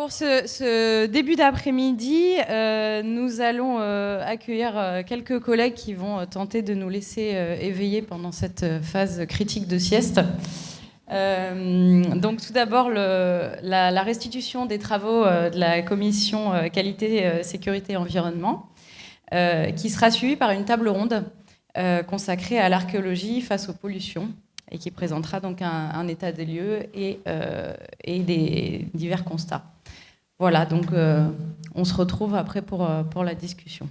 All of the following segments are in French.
Pour ce début d'après-midi, nous allons accueillir quelques collègues qui vont tenter de nous laisser éveiller pendant cette phase critique de sieste. Donc tout d'abord, la restitution des travaux de la commission qualité, sécurité et environnement, qui sera suivie par une table ronde consacrée à l'archéologie face aux pollutions, et qui présentera donc un état des lieux et des divers constats. Voilà, donc on se retrouve après pour la discussion.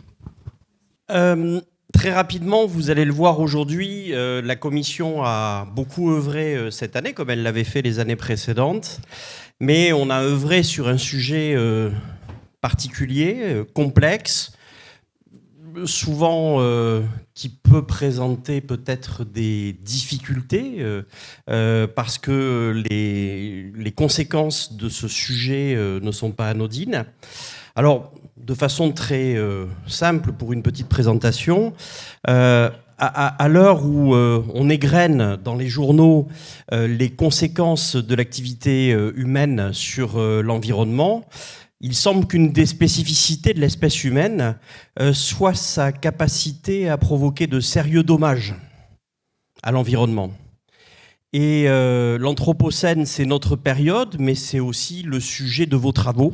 Très rapidement, vous allez le voir aujourd'hui, la Commission a beaucoup œuvré cette année, comme elle l'avait fait les années précédentes, mais on a œuvré sur un sujet particulier, complexe, souvent qui peut présenter peut-être des difficultés parce que les conséquences de ce sujet ne sont pas anodines. Alors, de façon très simple, pour une petite présentation, à l'heure où on égrène dans les journaux les conséquences de l'activité humaine sur l'environnement, il semble qu'une des spécificités de l'espèce humaine soit sa capacité à provoquer de sérieux dommages à l'environnement. Et l'Anthropocène, c'est notre période, mais c'est aussi le sujet de vos travaux.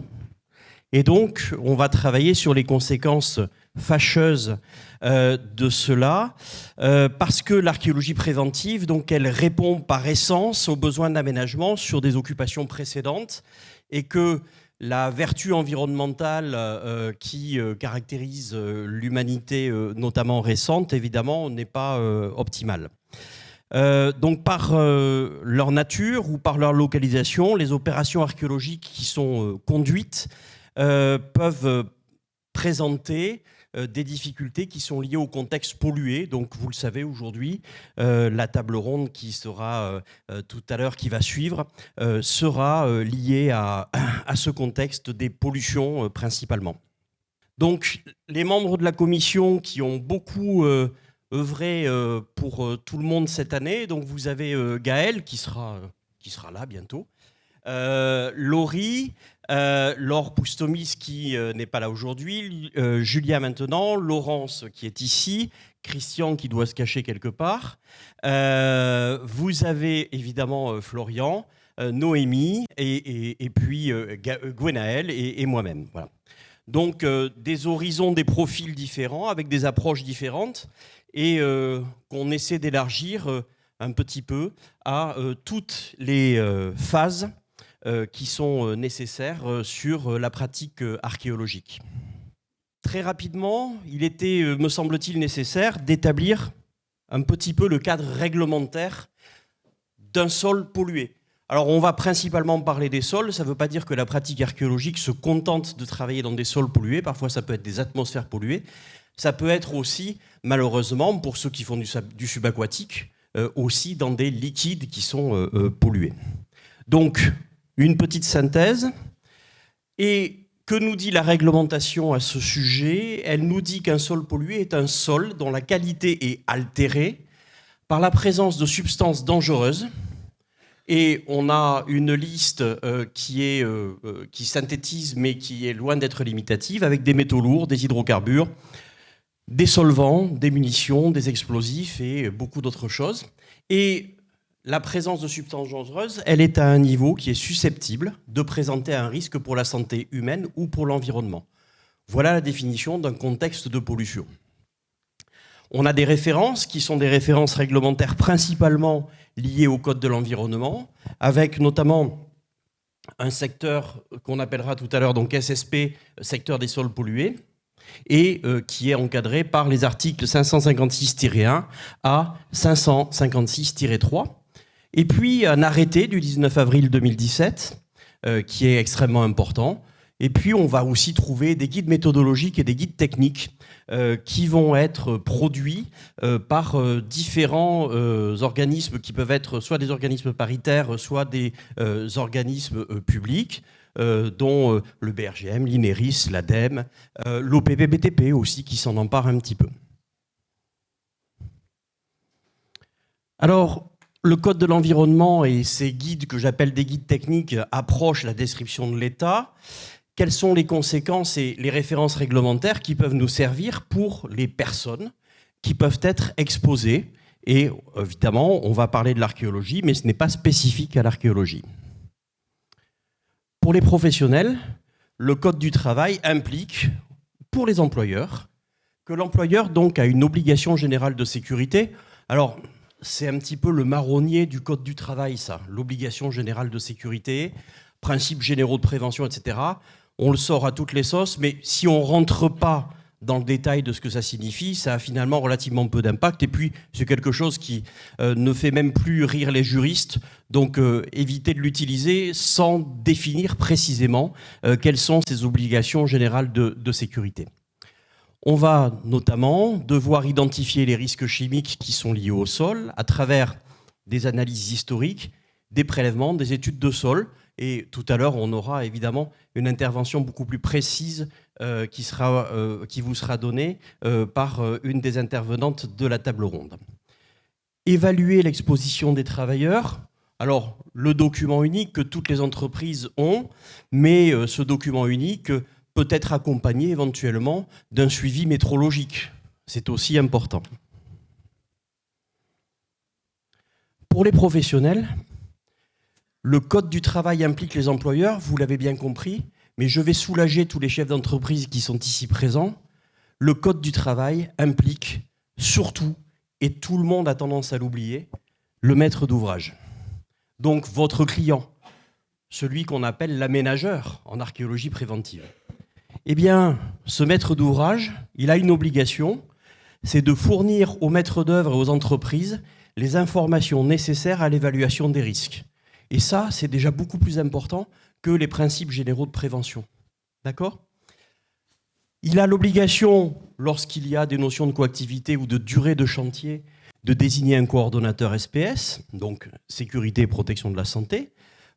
Et donc, on va travailler sur les conséquences fâcheuses de cela, parce que l'archéologie préventive, donc, elle répond par essence aux besoins d'aménagement sur des occupations précédentes, et que la vertu environnementale qui caractérise l'humanité, notamment récente, évidemment, n'est pas optimale. Donc par leur nature ou par leur localisation, les opérations archéologiques qui sont conduites peuvent présenter des difficultés qui sont liées au contexte pollué. Donc vous le savez aujourd'hui, la table ronde qui sera tout à l'heure, qui va suivre, sera liée à ce contexte des pollutions principalement. Donc les membres de la commission qui ont beaucoup œuvré pour tout le monde cette année, donc vous avez Gaël qui sera là bientôt, Laurie, Laure Poustomis qui n'est pas là aujourd'hui, Julia maintenant, Laurence qui est ici, Christian qui doit se cacher quelque part. Vous avez évidemment Florian, Noémie et puis Gwenaël et moi-même. Voilà. Donc des horizons, des profils différents avec des approches différentes et qu'on essaie d'élargir un petit peu à toutes les phases qui sont nécessaires sur la pratique archéologique. Très rapidement, il était, me semble-t-il, nécessaire d'établir un petit peu le cadre réglementaire d'un sol pollué. Alors on va principalement parler des sols, ça ne veut pas dire que la pratique archéologique se contente de travailler dans des sols pollués, parfois ça peut être des atmosphères polluées, ça peut être aussi, malheureusement, pour ceux qui font du subaquatique, aussi dans des liquides qui sont pollués. Donc, une petite synthèse. Et que nous dit la réglementation à ce sujet? Elle nous dit qu'un sol pollué est un sol dont la qualité est altérée par la présence de substances dangereuses. Et on a une liste qui synthétise, mais qui est loin d'être limitative, avec des métaux lourds, des hydrocarbures, des solvants, des munitions, des explosifs et beaucoup d'autres choses. Et la présence de substances dangereuses, elle est à un niveau qui est susceptible de présenter un risque pour la santé humaine ou pour l'environnement. Voilà la définition d'un contexte de pollution. On a des références qui sont des références réglementaires principalement liées au Code de l'environnement, avec notamment un secteur qu'on appellera tout à l'heure donc SSP, secteur des sols pollués, et qui est encadré par les articles 556-1 à 556-3. Et puis un arrêté du 19 avril 2017, qui est extrêmement important. Et puis on va aussi trouver des guides méthodologiques et des guides techniques qui vont être produits par différents organismes qui peuvent être soit des organismes paritaires, soit des organismes publics, dont le BRGM, l'INERIS, l'ADEME, l'OPP-BTP aussi qui s'en empare un petit peu. Alors, le Code de l'environnement et ces guides que j'appelle des guides techniques approchent la description de l'état. Quelles sont les conséquences et les références réglementaires qui peuvent nous servir pour les personnes qui peuvent être exposées? Et évidemment, on va parler de l'archéologie, mais ce n'est pas spécifique à l'archéologie. Pour les professionnels, le Code du travail implique, pour les employeurs, que l'employeur donc a une obligation générale de sécurité. Alors, c'est un petit peu le marronnier du Code du travail, ça, l'obligation générale de sécurité, principes généraux de prévention, etc. On le sort à toutes les sauces, mais si on ne rentre pas dans le détail de ce que ça signifie, ça a finalement relativement peu d'impact. Et puis, c'est quelque chose qui ne fait même plus rire les juristes. Donc, évitez de l'utiliser sans définir précisément quelles sont ces obligations générales de sécurité. On va notamment devoir identifier les risques chimiques qui sont liés au sol à travers des analyses historiques, des prélèvements, des études de sol. Et tout à l'heure, on aura évidemment une intervention beaucoup plus précise qui vous sera donnée par une des intervenantes de la table ronde. Évaluer l'exposition des travailleurs. Alors, le document unique que toutes les entreprises ont, mais ce document unique peut être accompagné éventuellement d'un suivi métrologique. C'est aussi important. Pour les professionnels, le Code du travail implique les employeurs, vous l'avez bien compris, mais je vais soulager tous les chefs d'entreprise qui sont ici présents. Le Code du travail implique surtout, et tout le monde a tendance à l'oublier, le maître d'ouvrage. Donc votre client, celui qu'on appelle l'aménageur en archéologie préventive. Eh bien, ce maître d'ouvrage, il a une obligation, c'est de fournir aux maîtres d'œuvre et aux entreprises les informations nécessaires à l'évaluation des risques. Et ça, c'est déjà beaucoup plus important que les principes généraux de prévention. D'accord ? Il a l'obligation, lorsqu'il y a des notions de coactivité ou de durée de chantier, de désigner un coordonnateur SPS, donc sécurité et protection de la santé,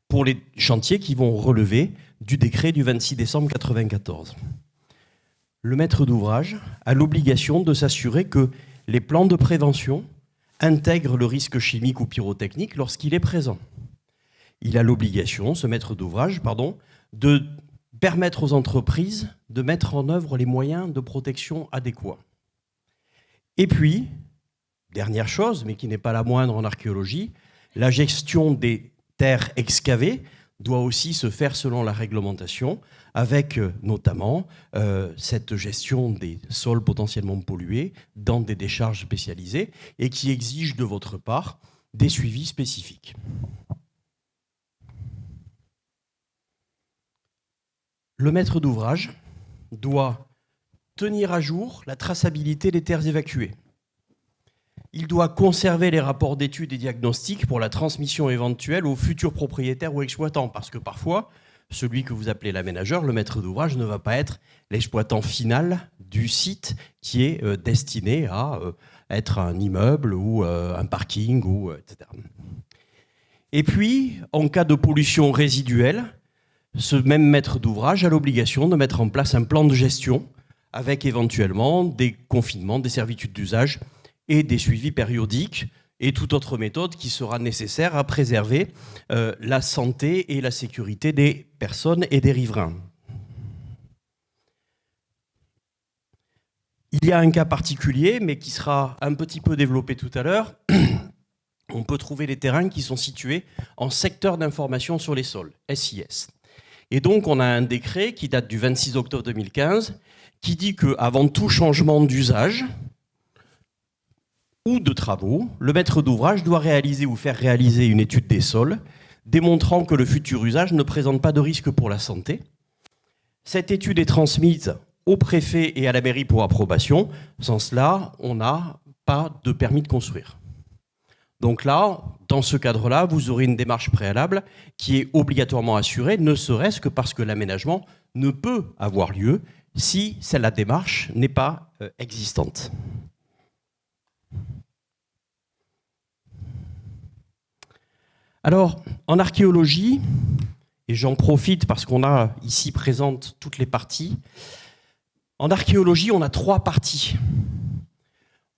pour les chantiers qui vont relever du décret du 26 décembre 1994. Le maître d'ouvrage a l'obligation de s'assurer que les plans de prévention intègrent le risque chimique ou pyrotechnique lorsqu'il est présent. Il a l'obligation, ce maître d'ouvrage, de permettre aux entreprises de mettre en œuvre les moyens de protection adéquats. Et puis, dernière chose, mais qui n'est pas la moindre en archéologie, la gestion des terres excavées doit aussi se faire selon la réglementation, avec notamment cette gestion des sols potentiellement pollués dans des décharges spécialisées et qui exige de votre part des suivis spécifiques. Le maître d'ouvrage doit tenir à jour la traçabilité des terres évacuées. Il doit conserver les rapports d'études et diagnostics pour la transmission éventuelle aux futurs propriétaires ou exploitants, parce que parfois, celui que vous appelez l'aménageur, le maître d'ouvrage, ne va pas être l'exploitant final du site qui est destiné à être un immeuble ou un parking, etc. Et puis, en cas de pollution résiduelle, ce même maître d'ouvrage a l'obligation de mettre en place un plan de gestion avec éventuellement des confinements, des servitudes d'usage et des suivis périodiques et toute autre méthode qui sera nécessaire à préserver la santé et la sécurité des personnes et des riverains. Il y a un cas particulier, mais qui sera un petit peu développé tout à l'heure. On peut trouver les terrains qui sont situés en secteur d'information sur les sols, SIS. Et donc, on a un décret qui date du 26 octobre 2015 qui dit qu'avant tout changement d'usage ou de travaux, le maître d'ouvrage doit réaliser ou faire réaliser une étude des sols démontrant que le futur usage ne présente pas de risque pour la santé. Cette étude est transmise au préfet et à la mairie pour approbation. Sans cela, on n'a pas de permis de construire. Donc là, dans ce cadre-là, vous aurez une démarche préalable qui est obligatoirement assurée, ne serait-ce que parce que l'aménagement ne peut avoir lieu si la démarche n'est pas existante. Alors, en archéologie, et j'en profite parce qu'on a ici présente toutes les parties, en archéologie, on a 3 parties.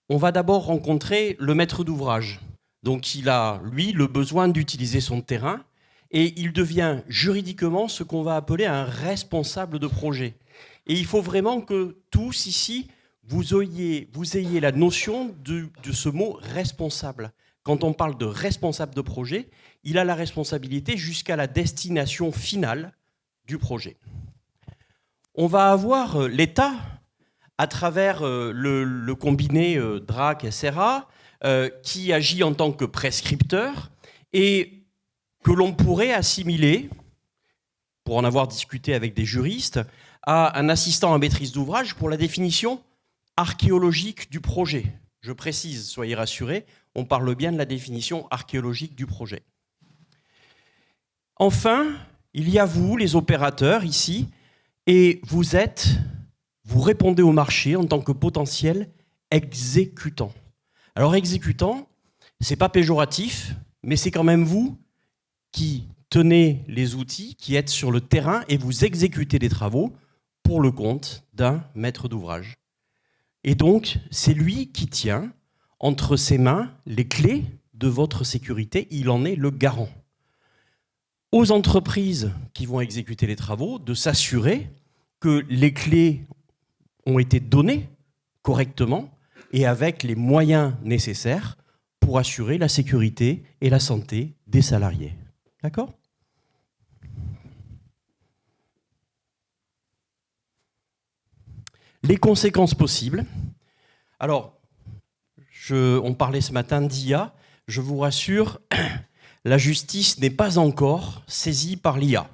On va d'abord rencontrer le maître d'ouvrage. Donc il a, lui, le besoin d'utiliser son terrain et il devient juridiquement ce qu'on va appeler un responsable de projet. Et il faut vraiment que tous ici, vous ayez la notion de ce mot responsable. Quand on parle de responsable de projet, il a la responsabilité jusqu'à la destination finale du projet. On va avoir l'État, à travers le combiné DRAC-SRA, qui agit en tant que prescripteur et que l'on pourrait assimiler, pour en avoir discuté avec des juristes, à un assistant à maîtrise d'ouvrage pour la définition archéologique du projet. Je précise, soyez rassurés, on parle bien de la définition archéologique du projet. Enfin, il y a vous, les opérateurs, ici, et vous répondez au marché en tant que potentiel exécutant. Alors exécutant, c'est pas péjoratif, mais c'est quand même vous qui tenez les outils, qui êtes sur le terrain et vous exécutez des travaux pour le compte d'un maître d'ouvrage. Et donc, c'est lui qui tient entre ses mains les clés de votre sécurité, il en est le garant. Aux entreprises qui vont exécuter les travaux, de s'assurer que les clés ont été données correctement et avec les moyens nécessaires pour assurer la sécurité et la santé des salariés. D'accord ? Les conséquences possibles. Alors, on parlait ce matin d'IA. Je vous rassure, la justice n'est pas encore saisie par l'IA.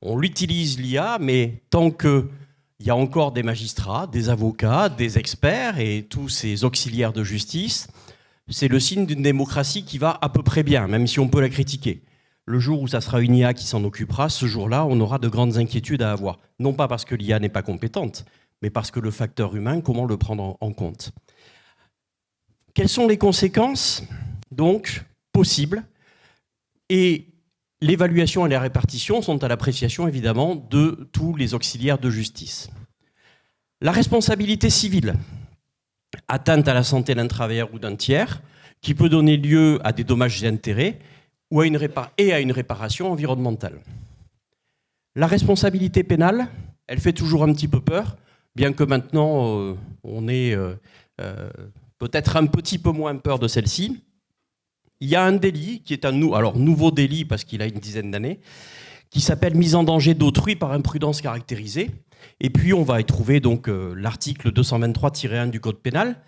On l'utilise, l'IA, mais tant qu'il y a encore des magistrats, des avocats, des experts et tous ces auxiliaires de justice, c'est le signe d'une démocratie qui va à peu près bien, même si on peut la critiquer. Le jour où ça sera une IA qui s'en occupera, ce jour-là, on aura de grandes inquiétudes à avoir. Non pas parce que l'IA n'est pas compétente, mais parce que le facteur humain, comment le prendre en compte ? Quelles sont les conséquences, donc, possibles ? Et l'évaluation et la répartition sont à l'appréciation, évidemment, de tous les auxiliaires de justice. La responsabilité civile, atteinte à la santé d'un travailleur ou d'un tiers, qui peut donner lieu à des dommages et intérêts ou à une réparation environnementale. La responsabilité pénale, elle fait toujours un petit peu peur, bien que maintenant on ait peut-être un petit peu moins peur de celle-ci. Il y a un délit qui est un nouveau délit parce qu'il a une dizaine d'années, qui s'appelle mise en danger d'autrui par imprudence caractérisée. Et puis on va y trouver donc l'article 223-1 du Code pénal.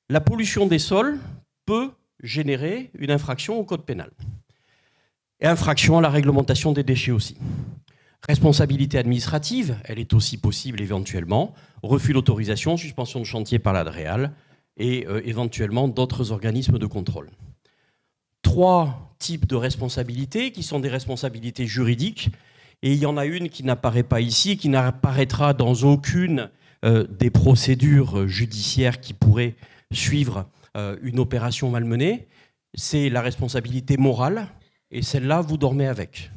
La pollution des sols peut générer une infraction au Code pénal. Et infraction à la réglementation des déchets aussi. Responsabilité administrative, elle est aussi possible éventuellement. Refus d'autorisation, suspension de chantier par la DREAL et éventuellement d'autres organismes de contrôle. 3 types de responsabilités qui sont des responsabilités juridiques. Et il y en a une qui n'apparaît pas ici, qui n'apparaîtra dans aucune des procédures judiciaires qui pourraient suivre une opération malmenée. C'est la responsabilité morale. Et celle-là, vous dormez avec.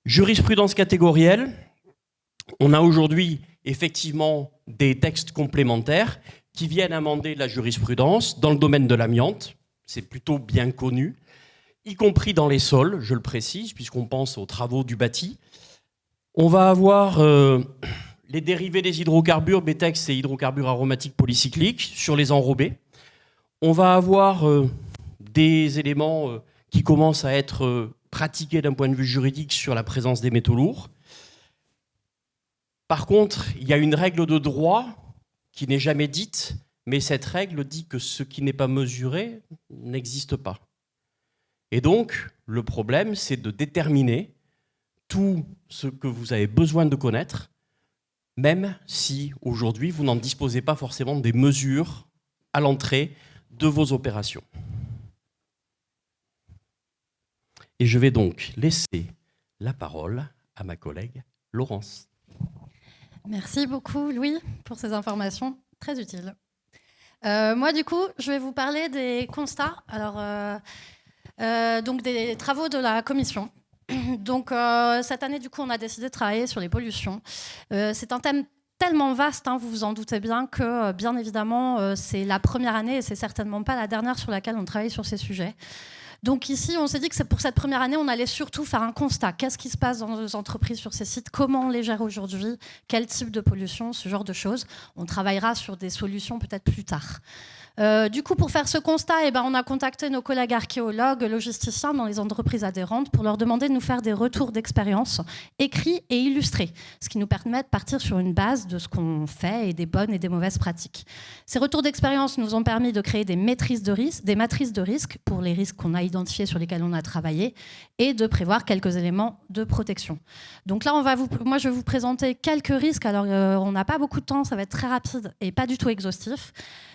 Jurisprudence catégorielle. On a aujourd'hui effectivement des textes complémentaires qui viennent amender la jurisprudence dans le domaine de l'amiante. C'est plutôt bien connu, y compris dans les sols, je le précise, puisqu'on pense aux travaux du bâti. On va avoir les dérivés des hydrocarbures, BTEX et hydrocarbures aromatiques polycycliques, sur les enrobés. On va avoir des éléments qui commencent à être pratiqués d'un point de vue juridique sur la présence des métaux lourds. Par contre, il y a une règle de droit qui n'est jamais dite, mais cette règle dit que ce qui n'est pas mesuré n'existe pas. Et donc, le problème, c'est de déterminer tout ce que vous avez besoin de connaître, même si aujourd'hui, vous n'en disposez pas forcément des mesures à l'entrée de vos opérations. Et je vais donc laisser la parole à ma collègue Laurence. Merci beaucoup, Louis, pour ces informations très utiles. Moi, du coup, je vais vous parler des constats, donc des travaux de la commission. Donc, cette année, du coup, on a décidé de travailler sur les pollutions. C'est un thème tellement vaste, hein, vous vous en doutez bien, que bien évidemment, c'est la première année et c'est certainement pas la dernière sur laquelle on travaille sur ces sujets. Donc ici, on s'est dit que pour cette première année, on allait surtout faire un constat. Qu'est-ce qui se passe dans nos entreprises sur ces sites? Comment on les gère aujourd'hui? Quel type de pollution? Ce genre de choses. On travaillera sur des solutions peut-être plus tard. Du coup, pour faire ce constat, on a contacté nos collègues archéologues, logisticiens dans les entreprises adhérentes pour leur demander de nous faire des retours d'expérience écrits et illustrés, ce qui nous permet de partir sur une base de ce qu'on fait et des bonnes et des mauvaises pratiques. Ces retours d'expérience nous ont permis de créer des matrices de risques pour les risques qu'on a identifiés sur lesquels on a travaillé et de prévoir quelques éléments de protection. Donc là, moi, je vais vous présenter quelques risques. Alors, on n'a pas beaucoup de temps, ça va être très rapide et pas du tout exhaustif.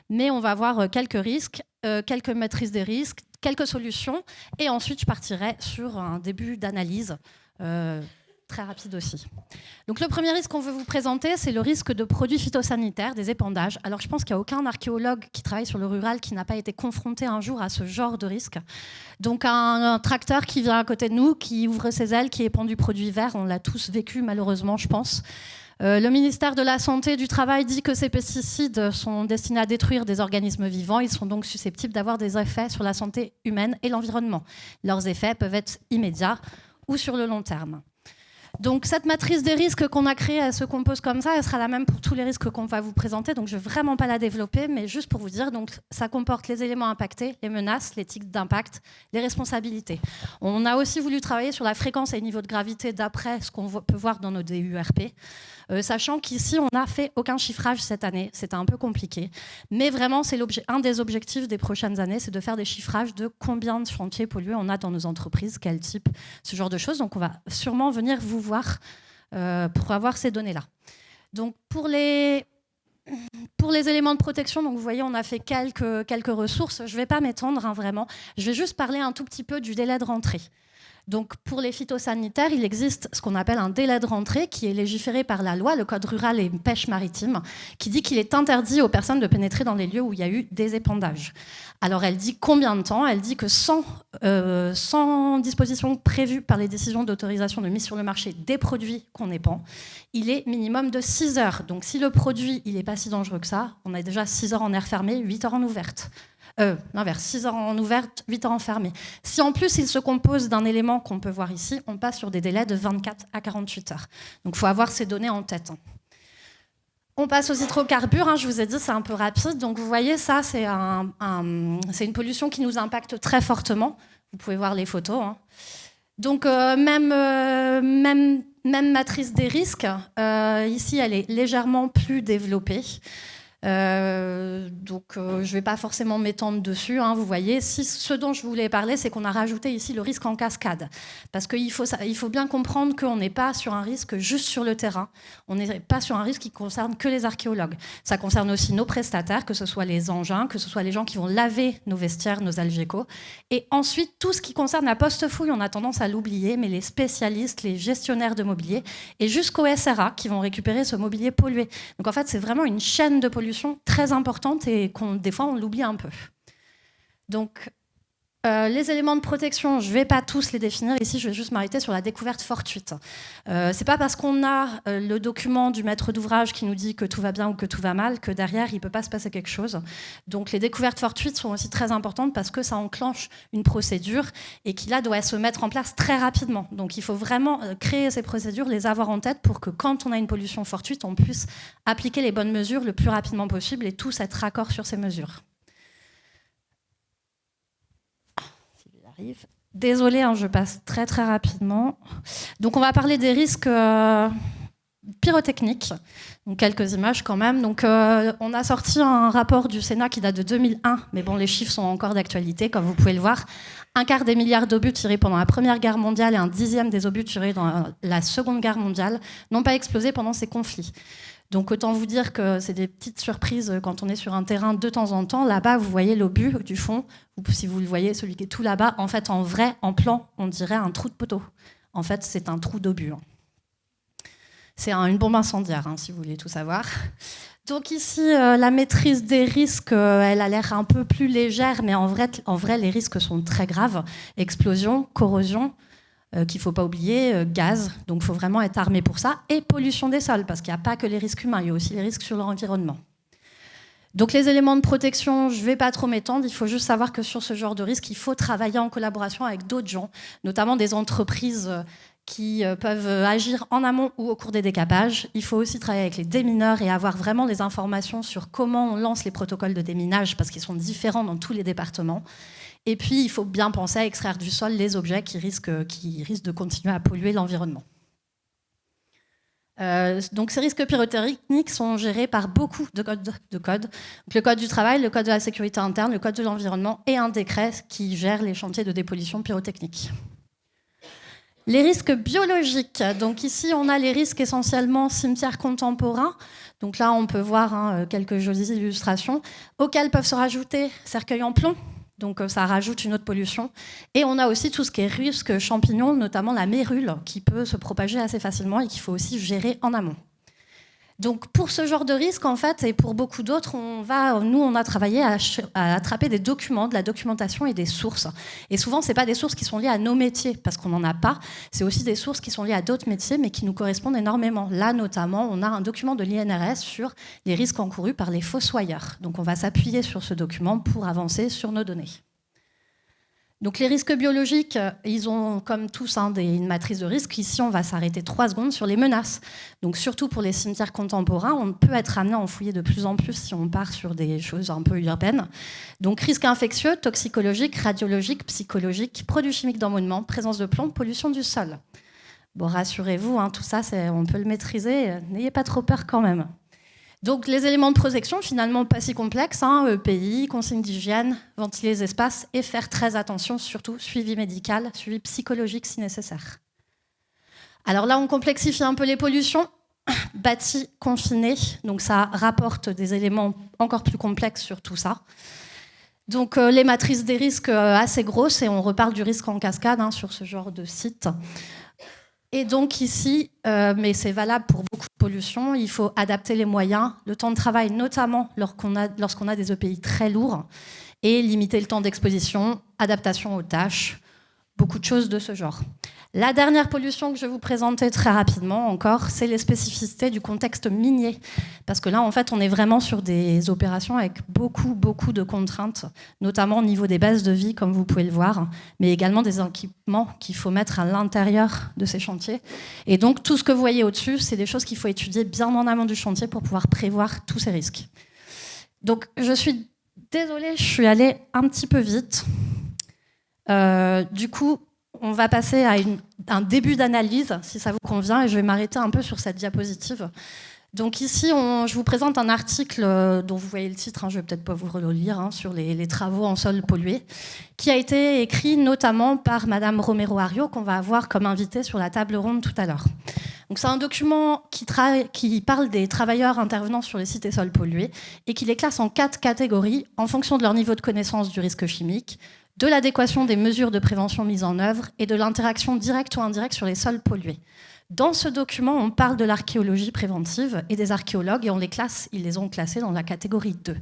Mais on va voir quelques risques, quelques maîtrises des risques, quelques solutions. Et ensuite, je partirai sur un début d'analyse très rapide aussi. Donc, le premier risque qu'on veut vous présenter, c'est le risque de produits phytosanitaires, des épandages. Alors, je pense qu'il n'y a aucun archéologue qui travaille sur le rural qui n'a pas été confronté un jour à ce genre de risque. Donc, un tracteur qui vient à côté de nous, qui ouvre ses ailes, qui épand du produit vert, on l'a tous vécu malheureusement, je pense. Le ministère de la Santé et du Travail dit que ces pesticides sont destinés à détruire des organismes vivants. Ils sont donc susceptibles d'avoir des effets sur la santé humaine et l'environnement. Leurs effets peuvent être immédiats ou sur le long terme. Donc cette matrice des risques qu'on a créée, elle se compose comme ça. Elle sera la même pour tous les risques qu'on va vous présenter. Donc je ne vais vraiment pas la développer, mais juste pour vous dire, donc, ça comporte les éléments impactés, les menaces, les types d'impact, les responsabilités. On a aussi voulu travailler sur la fréquence et le niveau de gravité d'après ce qu'on peut voir dans nos DURP. Sachant qu'ici, on n'a fait aucun chiffrage cette année. C'était un peu compliqué. Mais vraiment, c'est un des objectifs des prochaines années, c'est de faire des chiffrages de combien de chantiers pollués on a dans nos entreprises, quel type, ce genre de choses. Donc, on va sûrement venir vous voir pour avoir ces données-là. Donc, pour les éléments de protection, donc vous voyez, on a fait quelques ressources. Je ne vais pas m'étendre, hein, vraiment. Je vais juste parler un tout petit peu du délai de rentrée. Donc, pour les phytosanitaires, il existe ce qu'on appelle un délai de rentrée qui est légiféré par la loi, le Code rural et pêche maritime, qui dit qu'il est interdit aux personnes de pénétrer dans les lieux où il y a eu des épandages. Alors, elle dit combien de temps? Elle dit que sans disposition prévue par les décisions d'autorisation de mise sur le marché des produits qu'on épand, il est minimum de 6 heures. Donc, si le produit il n'est pas si dangereux que ça, on a déjà 6 heures en air fermé, 8 heures en ouverte. L'inverse, 6 heures en ouverte, 8 heures en fermé. Si en plus il se compose d'un élément qu'on peut voir ici, on passe sur des délais de 24 à 48 heures. Donc il faut avoir ces données en tête. On passe aux hydrocarbures, hein, je vous ai dit c'est un peu rapide. Donc vous voyez ça, c'est une pollution qui nous impacte très fortement. Vous pouvez voir les photos. Hein. Donc même matrice des risques, ici elle est légèrement plus développée. Donc je ne vais pas forcément m'étendre dessus, hein, vous voyez. Ce dont je voulais parler, c'est qu'on a rajouté ici le risque en cascade. Parce qu'il faut bien comprendre qu'on n'est pas sur un risque juste sur le terrain. On n'est pas sur un risque qui concerne que les archéologues. Ça concerne aussi nos prestataires, que ce soit les engins, que ce soit les gens qui vont laver nos vestiaires, nos algécos. Et ensuite, tout ce qui concerne la poste-fouille, on a tendance à l'oublier, mais les spécialistes, les gestionnaires de mobilier, et jusqu'au SRA qui vont récupérer ce mobilier pollué. Donc en fait, c'est vraiment une chaîne de pollution très importante et des fois on l'oublie un peu. Donc les éléments de protection, je ne vais pas tous les définir ici, je vais juste m'arrêter sur la découverte fortuite. C'est pas parce qu'on a le document du maître d'ouvrage qui nous dit que tout va bien ou que tout va mal que derrière il ne peut pas se passer quelque chose. Donc les découvertes fortuites sont aussi très importantes parce que ça enclenche une procédure et qui là doit se mettre en place très rapidement. Donc il faut vraiment créer ces procédures, les avoir en tête pour que quand on a une pollution fortuite, on puisse appliquer les bonnes mesures le plus rapidement possible et tous être raccord sur ces mesures. Désolée, hein, je passe très très rapidement. Donc on va parler des risques pyrotechniques. Donc quelques images quand même. Donc on a sorti un rapport du Sénat qui date de 2001, mais bon, les chiffres sont encore d'actualité, comme vous pouvez le voir. 1/4 des milliards d'obus tirés pendant la Première Guerre mondiale et 1/10 des obus tirés dans la Seconde Guerre mondiale n'ont pas explosé pendant ces conflits. Donc autant vous dire que c'est des petites surprises quand on est sur un terrain de temps en temps. Là-bas, vous voyez l'obus du fond. Si vous le voyez, celui qui est tout là-bas, en fait, en vrai, en plan, on dirait un trou de poteau. En fait, c'est un trou d'obus. C'est une bombe incendiaire, hein, si vous voulez tout savoir. Donc ici, la maîtrise des risques, elle a l'air un peu plus légère, mais en vrai, les risques sont très graves. Explosion, corrosion, qu'il ne faut pas oublier, gaz, donc il faut vraiment être armé pour ça, et pollution des sols, parce qu'il n'y a pas que les risques humains, il y a aussi les risques sur l'environnement. Donc les éléments de protection, je ne vais pas trop m'étendre, il faut juste savoir que sur ce genre de risque, il faut travailler en collaboration avec d'autres gens, notamment des entreprises qui peuvent agir en amont ou au cours des décapages. Il faut aussi travailler avec les démineurs et avoir vraiment des informations sur comment on lance les protocoles de déminage, parce qu'ils sont différents dans tous les départements. Et puis, il faut bien penser à extraire du sol les objets qui risquent de continuer à polluer l'environnement. Donc ces risques pyrotechniques sont gérés par beaucoup de codes. Donc, le code du travail, le code de la sécurité interne, le code de l'environnement et un décret qui gère les chantiers de dépollution pyrotechnique. Les risques biologiques. Donc ici, on a les risques essentiellement cimetières contemporains. Donc là, on peut voir quelques jolies illustrations auxquelles peuvent se rajouter cercueils en plomb. Donc ça rajoute une autre pollution. Et on a aussi tout ce qui est risque champignons, notamment la mérule, qui peut se propager assez facilement et qu'il faut aussi gérer en amont. Donc pour ce genre de risque, en fait, et pour beaucoup d'autres, on a travaillé à attraper des documents, de la documentation et des sources. Et souvent, ce n'est pas des sources qui sont liées à nos métiers, parce qu'on n'en a pas. C'est aussi des sources qui sont liées à d'autres métiers, mais qui nous correspondent énormément. Là, notamment, on a un document de l'INRS sur les risques encourus par les fossoyeurs. Donc on va s'appuyer sur ce document pour avancer sur nos données. Donc les risques biologiques, ils ont comme tous une matrice de risque. Ici, on va s'arrêter 3 secondes sur les menaces. Donc surtout pour les cimetières contemporains, on peut être amené à en fouiller de plus en plus si on part sur des choses un peu urbaines. Donc risques infectieux, toxicologiques, radiologiques, psychologiques, produits chimiques d'embaumement, présence de plomb, pollution du sol. Bon, rassurez-vous, tout ça, on peut le maîtriser. N'ayez pas trop peur quand même. Donc les éléments de protection, finalement pas si complexes, EPI, consignes d'hygiène, ventiler les espaces et faire très attention, surtout suivi médical, suivi psychologique si nécessaire. Alors là, on complexifie un peu les pollutions. Bâti, confiné, donc ça rapporte des éléments encore plus complexes sur tout ça. Donc les matrices des risques assez grosses, et on reparle du risque en cascade sur ce genre de site. Et donc ici, mais c'est valable pour beaucoup de pollutions, il faut adapter les moyens, le temps de travail, notamment lorsqu'on a des EPI très lourds, et limiter le temps d'exposition, adaptation aux tâches, beaucoup de choses de ce genre. La dernière pollution que je vais vous présenter très rapidement encore, c'est les spécificités du contexte minier. Parce que là, en fait, on est vraiment sur des opérations avec beaucoup de contraintes, notamment au niveau des bases de vie, comme vous pouvez le voir, mais également des équipements qu'il faut mettre à l'intérieur de ces chantiers. Et donc, tout ce que vous voyez au-dessus, c'est des choses qu'il faut étudier bien en amont du chantier pour pouvoir prévoir tous ces risques. Donc, je suis désolée, je suis allée un petit peu vite. Du coup, on va passer à un début d'analyse, si ça vous convient, et je vais m'arrêter un peu sur cette diapositive. Donc ici, je vous présente un article dont vous voyez le titre, je ne vais peut-être pas vous relire, sur les travaux en sol pollué, qui a été écrit notamment par Madame Romero Ario, qu'on va avoir comme invitée sur la table ronde tout à l'heure. Donc c'est un document qui parle des travailleurs intervenant sur les sites et sols pollués et qui les classe en 4 catégories en fonction de leur niveau de connaissance du risque chimique, de l'adéquation des mesures de prévention mises en œuvre et de l'interaction directe ou indirecte sur les sols pollués. Dans ce document, on parle de l'archéologie préventive et des archéologues et ils les ont classés dans la catégorie 2.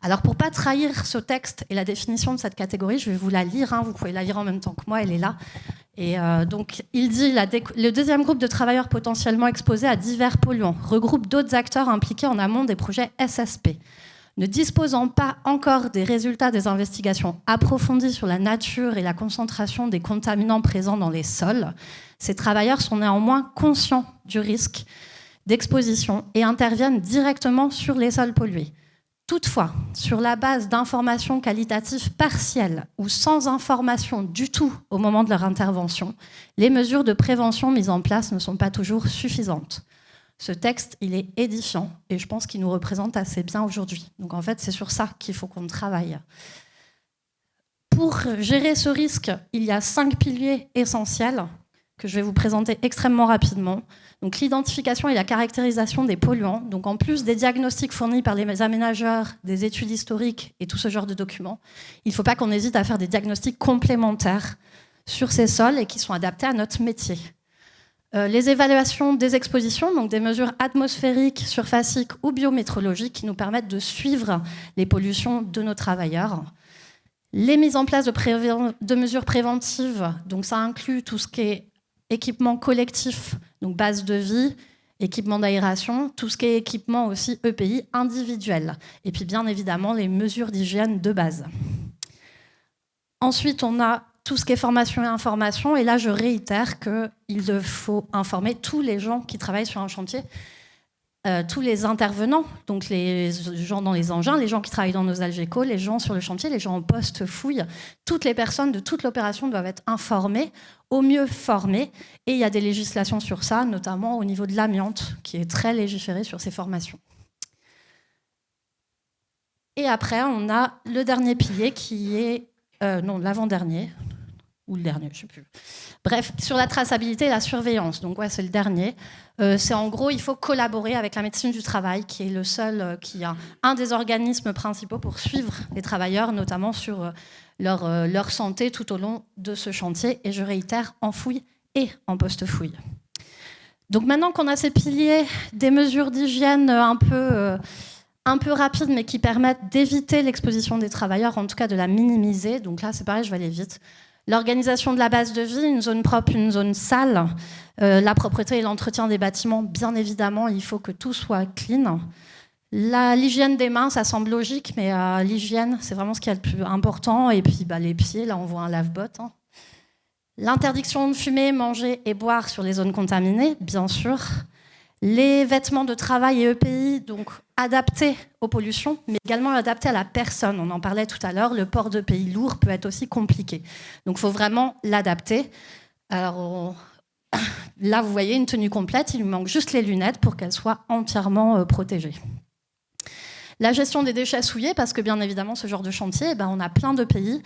Alors pour ne pas trahir ce texte et la définition de cette catégorie, je vais vous la lire, vous pouvez la lire en même temps que moi, elle est là. Et donc il dit le deuxième groupe de travailleurs potentiellement exposés à divers polluants regroupe d'autres acteurs impliqués en amont des projets SSP. Ne disposant pas encore des résultats des investigations approfondies sur la nature et la concentration des contaminants présents dans les sols, ces travailleurs sont néanmoins conscients du risque d'exposition et interviennent directement sur les sols pollués. Toutefois, sur la base d'informations qualitatives partielles ou sans information du tout au moment de leur intervention, les mesures de prévention mises en place ne sont pas toujours suffisantes. Ce texte, il est édifiant et je pense qu'il nous représente assez bien aujourd'hui. Donc en fait, c'est sur ça qu'il faut qu'on travaille. Pour gérer ce risque, il y a 5 piliers essentiels que je vais vous présenter extrêmement rapidement. Donc l'identification et la caractérisation des polluants. Donc en plus des diagnostics fournis par les aménageurs, des études historiques et tout ce genre de documents, il ne faut pas qu'on hésite à faire des diagnostics complémentaires sur ces sols et qui sont adaptés à notre métier. Les évaluations des expositions, donc des mesures atmosphériques, surfaciques ou biométrologiques qui nous permettent de suivre les pollutions de nos travailleurs. Les mises en place de mesures préventives, donc ça inclut tout ce qui est équipement collectif, donc base de vie, équipement d'aération, tout ce qui est équipement aussi EPI individuel. Et puis bien évidemment, les mesures d'hygiène de base. Ensuite, on a tout ce qui est formation et information. Et là, je réitère qu'il faut informer tous les gens qui travaillent sur un chantier, tous les intervenants, donc les gens dans les engins, les gens qui travaillent dans nos Algeco, les gens sur le chantier, les gens en poste-fouille. Toutes les personnes de toute l'opération doivent être informées, au mieux formées. Et il y a des législations sur ça, notamment au niveau de l'amiante, qui est très légiférée sur ces formations. Et après, on a le dernier pilier qui est... non, l'avant-dernier, ou le dernier, je ne sais plus. Bref, sur la traçabilité et la surveillance. Donc, ouais, c'est le dernier. C'est en gros, il faut collaborer avec la médecine du travail, qui est le seul, qui a un des organismes principaux pour suivre les travailleurs, notamment sur leur santé tout au long de ce chantier. Et je réitère, en fouille et en post-fouille. Donc, maintenant qu'on a ces piliers, des mesures d'hygiène un peu rapides, mais qui permettent d'éviter l'exposition des travailleurs, en tout cas de la minimiser. Donc là, c'est pareil, je vais aller vite. L'organisation de la base de vie, une zone propre, une zone sale, la propreté et l'entretien des bâtiments, bien évidemment, il faut que tout soit clean. L'hygiène des mains, ça semble logique, mais l'hygiène, c'est vraiment ce qui est le plus important. Et puis les pieds, là, on voit un lave-botte. Hein. L'interdiction de fumer, manger et boire sur les zones contaminées, bien sûr. Les vêtements de travail et EPI, donc adaptés aux pollutions, mais également adaptés à la personne. On en parlait tout à l'heure, le port d'EPI lourd peut être aussi compliqué. Donc il faut vraiment l'adapter. Alors là, vous voyez une tenue complète, il lui manque juste les lunettes pour qu'elle soit entièrement protégée. La gestion des déchets souillés, parce que bien évidemment, ce genre de chantier, on a plein de pays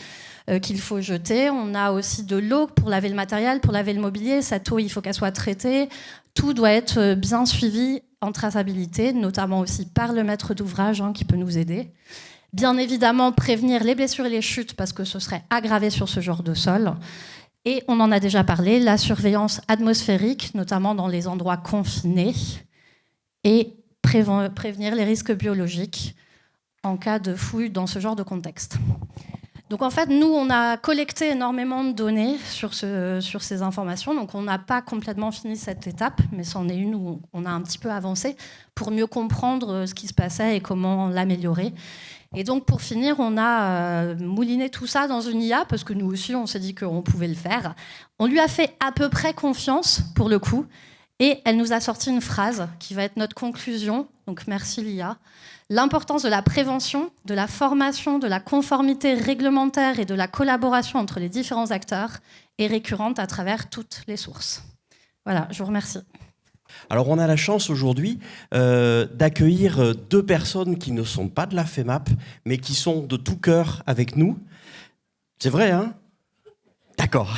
qu'il faut jeter. On a aussi de l'eau pour laver le matériel, pour laver le mobilier. Cette eau, il faut qu'elle soit traitée. Tout doit être bien suivi en traçabilité, notamment aussi par le maître d'ouvrage qui peut nous aider. Bien évidemment, prévenir les blessures et les chutes, parce que ce serait aggravé sur ce genre de sol. Et on en a déjà parlé, la surveillance atmosphérique, notamment dans les endroits confinés. Et prévenir les risques biologiques en cas de fouille dans ce genre de contexte. Donc en fait, nous, on a collecté énormément de données sur ces informations. Donc on n'a pas complètement fini cette étape, mais c'en est une où on a un petit peu avancé pour mieux comprendre ce qui se passait et comment l'améliorer. Et donc pour finir, on a mouliné tout ça dans une IA, parce que nous aussi, on s'est dit qu'on pouvait le faire. On lui a fait à peu près confiance, pour le coup. Et elle nous a sorti une phrase qui va être notre conclusion. Donc merci l'IA. L'importance de la prévention, de la formation, de la conformité réglementaire et de la collaboration entre les différents acteurs est récurrente à travers toutes les sources. Voilà, je vous remercie. Alors on a la chance aujourd'hui d'accueillir deux personnes qui ne sont pas de la FEMAP, mais qui sont de tout cœur avec nous. C'est vrai, hein ? D'accord,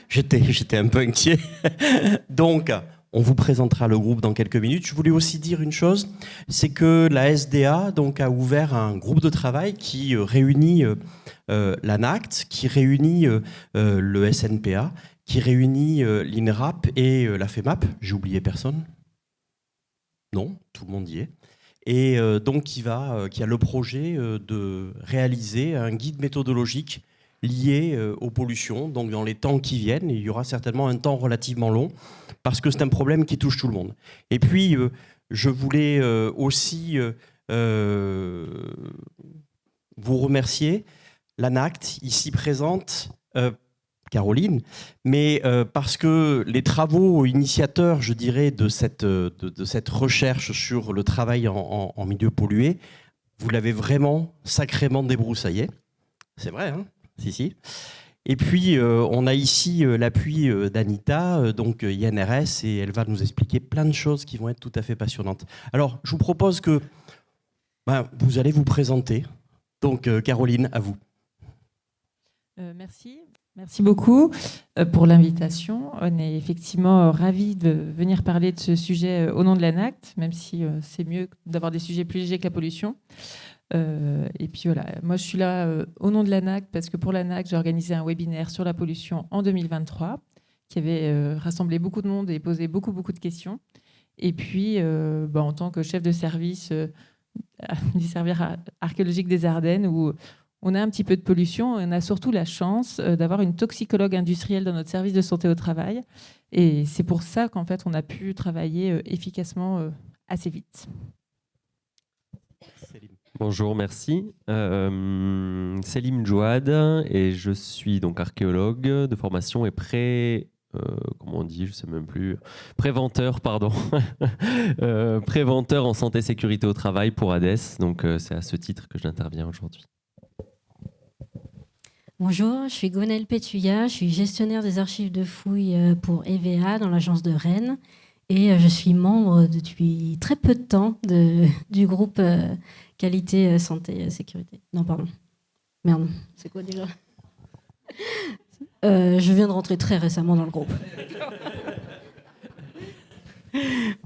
j'étais un peu inquiet. Donc, on vous présentera le groupe dans quelques minutes. Je voulais aussi dire une chose, c'est que la SDA donc, a ouvert un groupe de travail qui réunit l'ANACT, qui réunit le SNPA, qui réunit l'INRAP et la FEMAP. J'ai oublié personne ? Non, tout le monde y est. Et donc qui a le projet de réaliser un guide méthodologique lié aux pollutions. Donc dans les temps qui viennent, il y aura certainement un temps relativement long, parce que c'est un problème qui touche tout le monde. Et puis, je voulais aussi vous remercier, l'ANACT, ici présente, Caroline, mais parce que les travaux initiateurs, je dirais, de cette recherche sur le travail en milieu pollué, vous l'avez vraiment sacrément débroussaillé. C'est vrai, hein ? Si. Et puis, on a ici l'appui d'Anita, donc INRS, et elle va nous expliquer plein de choses qui vont être tout à fait passionnantes. Alors, je vous propose que vous allez vous présenter. Donc, Caroline, à vous. Merci beaucoup pour l'invitation. On est effectivement ravis de venir parler de ce sujet au nom de l'ANACT, même si c'est mieux d'avoir des sujets plus légers que la pollution. Et puis voilà, moi je suis là au nom de l'ANACT parce que pour l'ANACT, j'ai organisé un webinaire sur la pollution en 2023 qui avait rassemblé beaucoup de monde et posé beaucoup de questions. Et puis, en tant que chef de service du service archéologique des Ardennes, où on a un petit peu de pollution et on a surtout la chance d'avoir une toxicologue industrielle dans notre service de santé au travail. Et c'est pour ça qu'en fait, on a pu travailler efficacement assez vite. Bonjour, merci. Selim Djouad, et je suis donc archéologue de formation et comment on dit, je sais même plus, préventeur, pardon, préventeur en santé et sécurité au travail pour ADES. Donc c'est à ce titre que j'interviens aujourd'hui. Bonjour, je suis Gonelle Pétuya, je suis gestionnaire des archives de fouilles pour EVA dans l'agence de Rennes et je suis membre depuis très peu de temps du groupe qualité, santé, sécurité. Non, pardon. Merde, c'est quoi déjà ? Je viens de rentrer très récemment dans le groupe.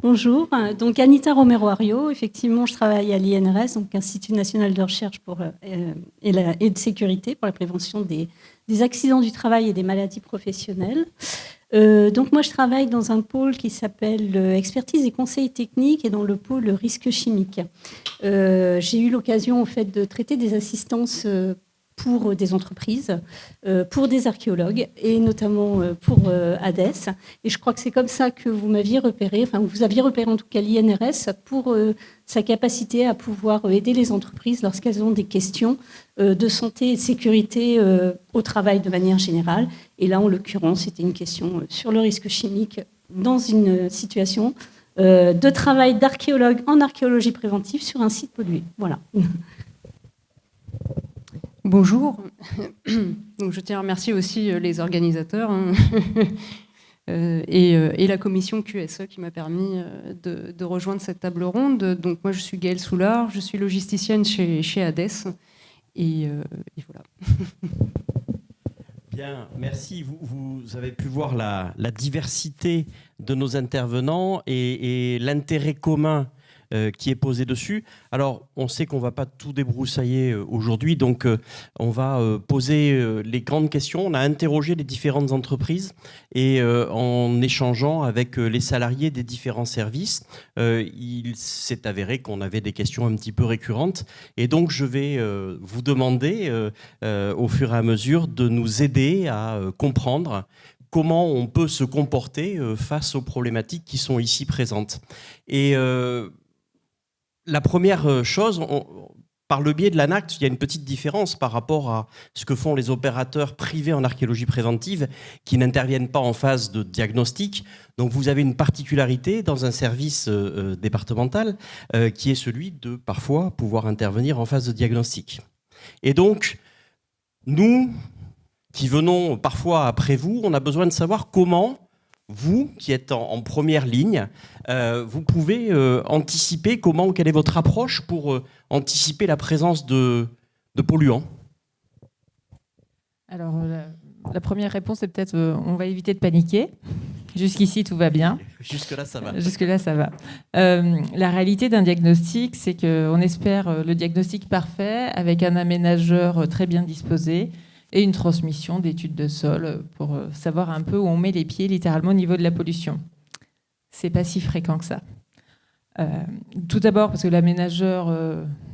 Bonjour, donc Anita Romero-Ario, effectivement je travaille à l'INRS, donc Institut National de Recherche et de Sécurité pour la prévention des accidents du travail et des maladies professionnelles. Donc moi je travaille dans un pôle qui s'appelle expertise et conseils techniques et dans le pôle risque chimique. J'ai eu l'occasion en fait de traiter des assistances pour des entreprises, pour des archéologues et notamment pour ADES. Et je crois que c'est comme ça que vous m'aviez repéré, enfin vous aviez repéré en tout cas l'INRS pour sa capacité à pouvoir aider les entreprises lorsqu'elles ont des questions de santé et de sécurité au travail de manière générale. Et là, en l'occurrence, c'était une question sur le risque chimique dans une situation de travail d'archéologue en archéologie préventive sur un site pollué. Voilà. Bonjour. Donc, je tiens à remercier aussi les organisateurs et la commission QSE qui m'a permis de rejoindre cette table ronde. Donc, moi, je suis Gaëlle Soulard, je suis logisticienne chez ADES. Et voilà. Bien, merci. Vous avez pu voir la diversité de nos intervenants et l'intérêt commun qui est posé dessus. Alors, on sait qu'on ne va pas tout débroussailler aujourd'hui, donc on va poser les grandes questions. On a interrogé les différentes entreprises et en échangeant avec les salariés des différents services, il s'est avéré qu'on avait des questions un petit peu récurrentes. Et donc, je vais vous demander au fur et à mesure de nous aider à comprendre comment on peut se comporter face aux problématiques qui sont ici présentes. Et la première chose, par le biais de l'ANACT, il y a une petite différence par rapport à ce que font les opérateurs privés en archéologie préventive qui n'interviennent pas en phase de diagnostic. Donc vous avez une particularité dans un service départemental qui est celui de parfois pouvoir intervenir en phase de diagnostic. Et donc, nous, qui venons parfois après vous, on a besoin de savoir comment vous, qui êtes en première ligne, vous pouvez anticiper quelle est votre approche pour anticiper la présence de polluants. Alors, la première réponse, c'est peut-être on va éviter de paniquer. Jusqu'ici, tout va bien. Jusque-là, ça va. Jusque-là, ça va. La réalité d'un diagnostic, c'est qu'on espère le diagnostic parfait avec un aménageur très bien disposé et une transmission d'études de sol pour savoir un peu où on met les pieds littéralement au niveau de la pollution. C'est pas si fréquent que ça. Tout d'abord parce que l'aménageur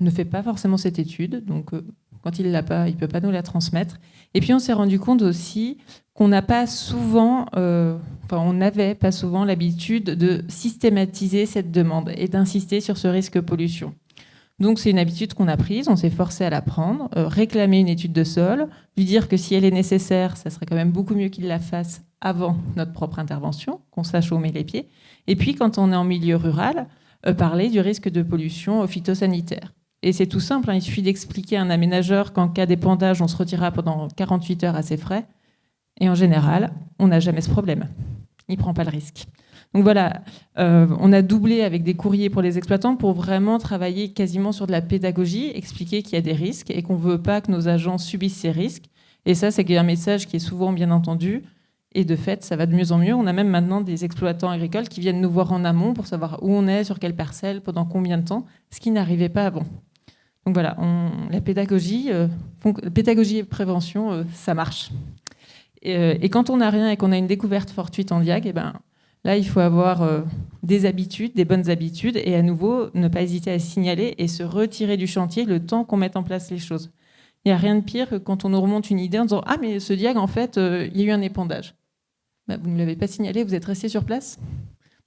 ne fait pas forcément cette étude, donc quand il l'a pas, il peut pas nous la transmettre. Et puis on s'est rendu compte aussi qu'on n'a pas souvent, on n'avait pas souvent l'habitude de systématiser cette demande et d'insister sur ce risque pollution. Donc c'est une habitude qu'on a prise, on s'est forcé à la prendre, réclamer une étude de sol, lui dire que si elle est nécessaire, ça serait quand même beaucoup mieux qu'il la fasse avant notre propre intervention, qu'on sache où on met les pieds. Et puis quand on est en milieu rural, parler du risque de pollution phytosanitaire. Et c'est tout simple, il suffit d'expliquer à un aménageur qu'en cas d'épandage, on se retirera pendant 48 heures à ses frais. Et en général, on n'a jamais ce problème. Il ne prend pas le risque. Donc voilà, on a doublé avec des courriers pour les exploitants pour vraiment travailler quasiment sur de la pédagogie, expliquer qu'il y a des risques et qu'on ne veut pas que nos agents subissent ces risques. Et ça, c'est un message qui est souvent bien entendu. Et de fait, ça va de mieux en mieux. On a même maintenant des exploitants agricoles qui viennent nous voir en amont pour savoir où on est, sur quelle parcelle, pendant combien de temps, ce qui n'arrivait pas avant. Donc voilà, la pédagogie et prévention, ça marche. Et quand on n'a rien et qu'on a une découverte fortuite en diag, là, il faut avoir des habitudes, des bonnes habitudes, et à nouveau, ne pas hésiter à signaler et se retirer du chantier le temps qu'on mette en place les choses. Il n'y a rien de pire que quand on nous remonte une idée en disant « Ah, mais ce diag, en fait, il y a eu un épandage. » Vous ne l'avez pas signalé, vous êtes resté sur place.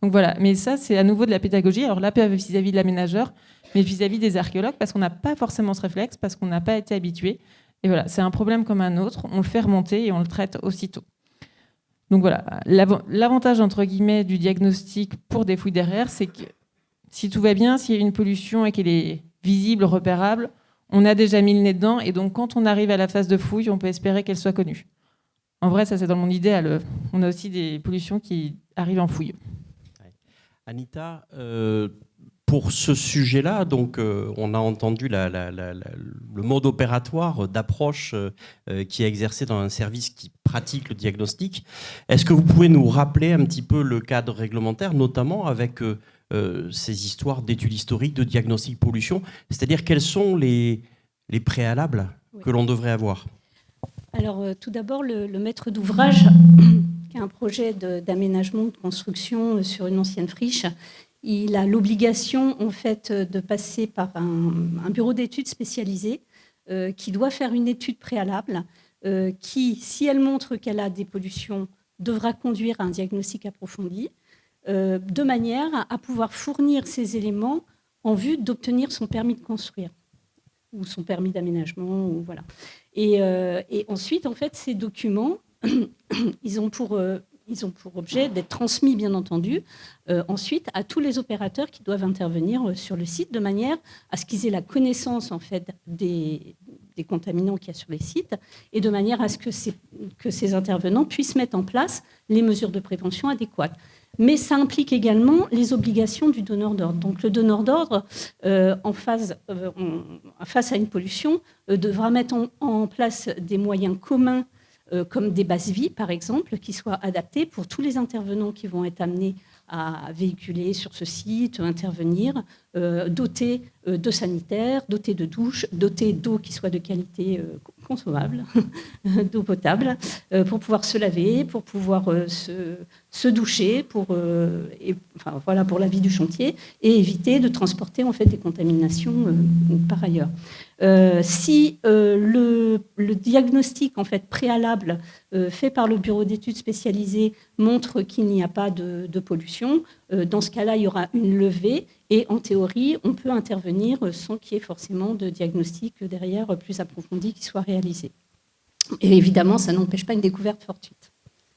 Donc voilà, mais ça, c'est à nouveau de la pédagogie. Alors là, pas vis-à-vis de l'aménageur, mais vis-à-vis des archéologues, parce qu'on n'a pas forcément ce réflexe, parce qu'on n'a pas été habitué. Et voilà, c'est un problème comme un autre. On le fait remonter et on le traite aussitôt. Donc voilà, l'avantage, entre guillemets, du diagnostic pour des fouilles derrière, c'est que si tout va bien, s'il y a une pollution et qu'elle est visible, repérable, on a déjà mis le nez dedans. Et donc, quand on arrive à la phase de fouille, on peut espérer qu'elle soit connue. En vrai, ça, c'est dans mon idéal. On a aussi des pollutions qui arrivent en fouille. Anita, pour ce sujet-là, donc, on a entendu le mode opératoire d'approche qui est exercé dans un service qui pratique le diagnostic. Est-ce que vous pouvez nous rappeler un petit peu le cadre réglementaire, notamment avec ces histoires d'études historiques, de diagnostic pollution, c'est-à-dire quels sont les préalables que l'on devrait avoir? Alors, tout d'abord, le maître d'ouvrage, qui a un projet d'aménagement, de construction sur une ancienne friche, il a l'obligation, en fait, de passer par un bureau d'études spécialisé qui doit faire une étude préalable qui, si elle montre qu'elle a des pollutions, devra conduire à un diagnostic approfondi, de manière à pouvoir fournir ces éléments en vue d'obtenir son permis de construire ou son permis d'aménagement, ou voilà. Et ensuite, en fait, ces documents, ils ont pour objet d'être transmis, bien entendu, ensuite à tous les opérateurs qui doivent intervenir sur le site, de manière à ce qu'ils aient la connaissance, en fait, des contaminants qu'il y a sur les sites, et de manière à ce que ces intervenants puissent mettre en place les mesures de prévention adéquates. Mais ça implique également les obligations du donneur d'ordre. Donc le donneur d'ordre, face à une pollution, devra mettre en place des moyens communs, comme des bases-vie, par exemple, qui soient adaptés pour tous les intervenants qui vont être amenés à véhiculer sur ce site, intervenir, dotés de sanitaires, dotés de douches, dotés d'eau qui soit de qualité consommable, d'eau potable, pour pouvoir se laver, pour pouvoir se doucher, pour la vie du chantier, et éviter de transporter en fait des contaminations par ailleurs. Si le diagnostic en fait préalable fait par le bureau d'études spécialisé montre qu'il n'y a pas de pollution, dans ce cas-là, il y aura une levée et en théorie, on peut intervenir sans qu'il y ait forcément de diagnostic derrière plus approfondi qui soit réalisé. Et évidemment, ça n'empêche pas une découverte fortuite.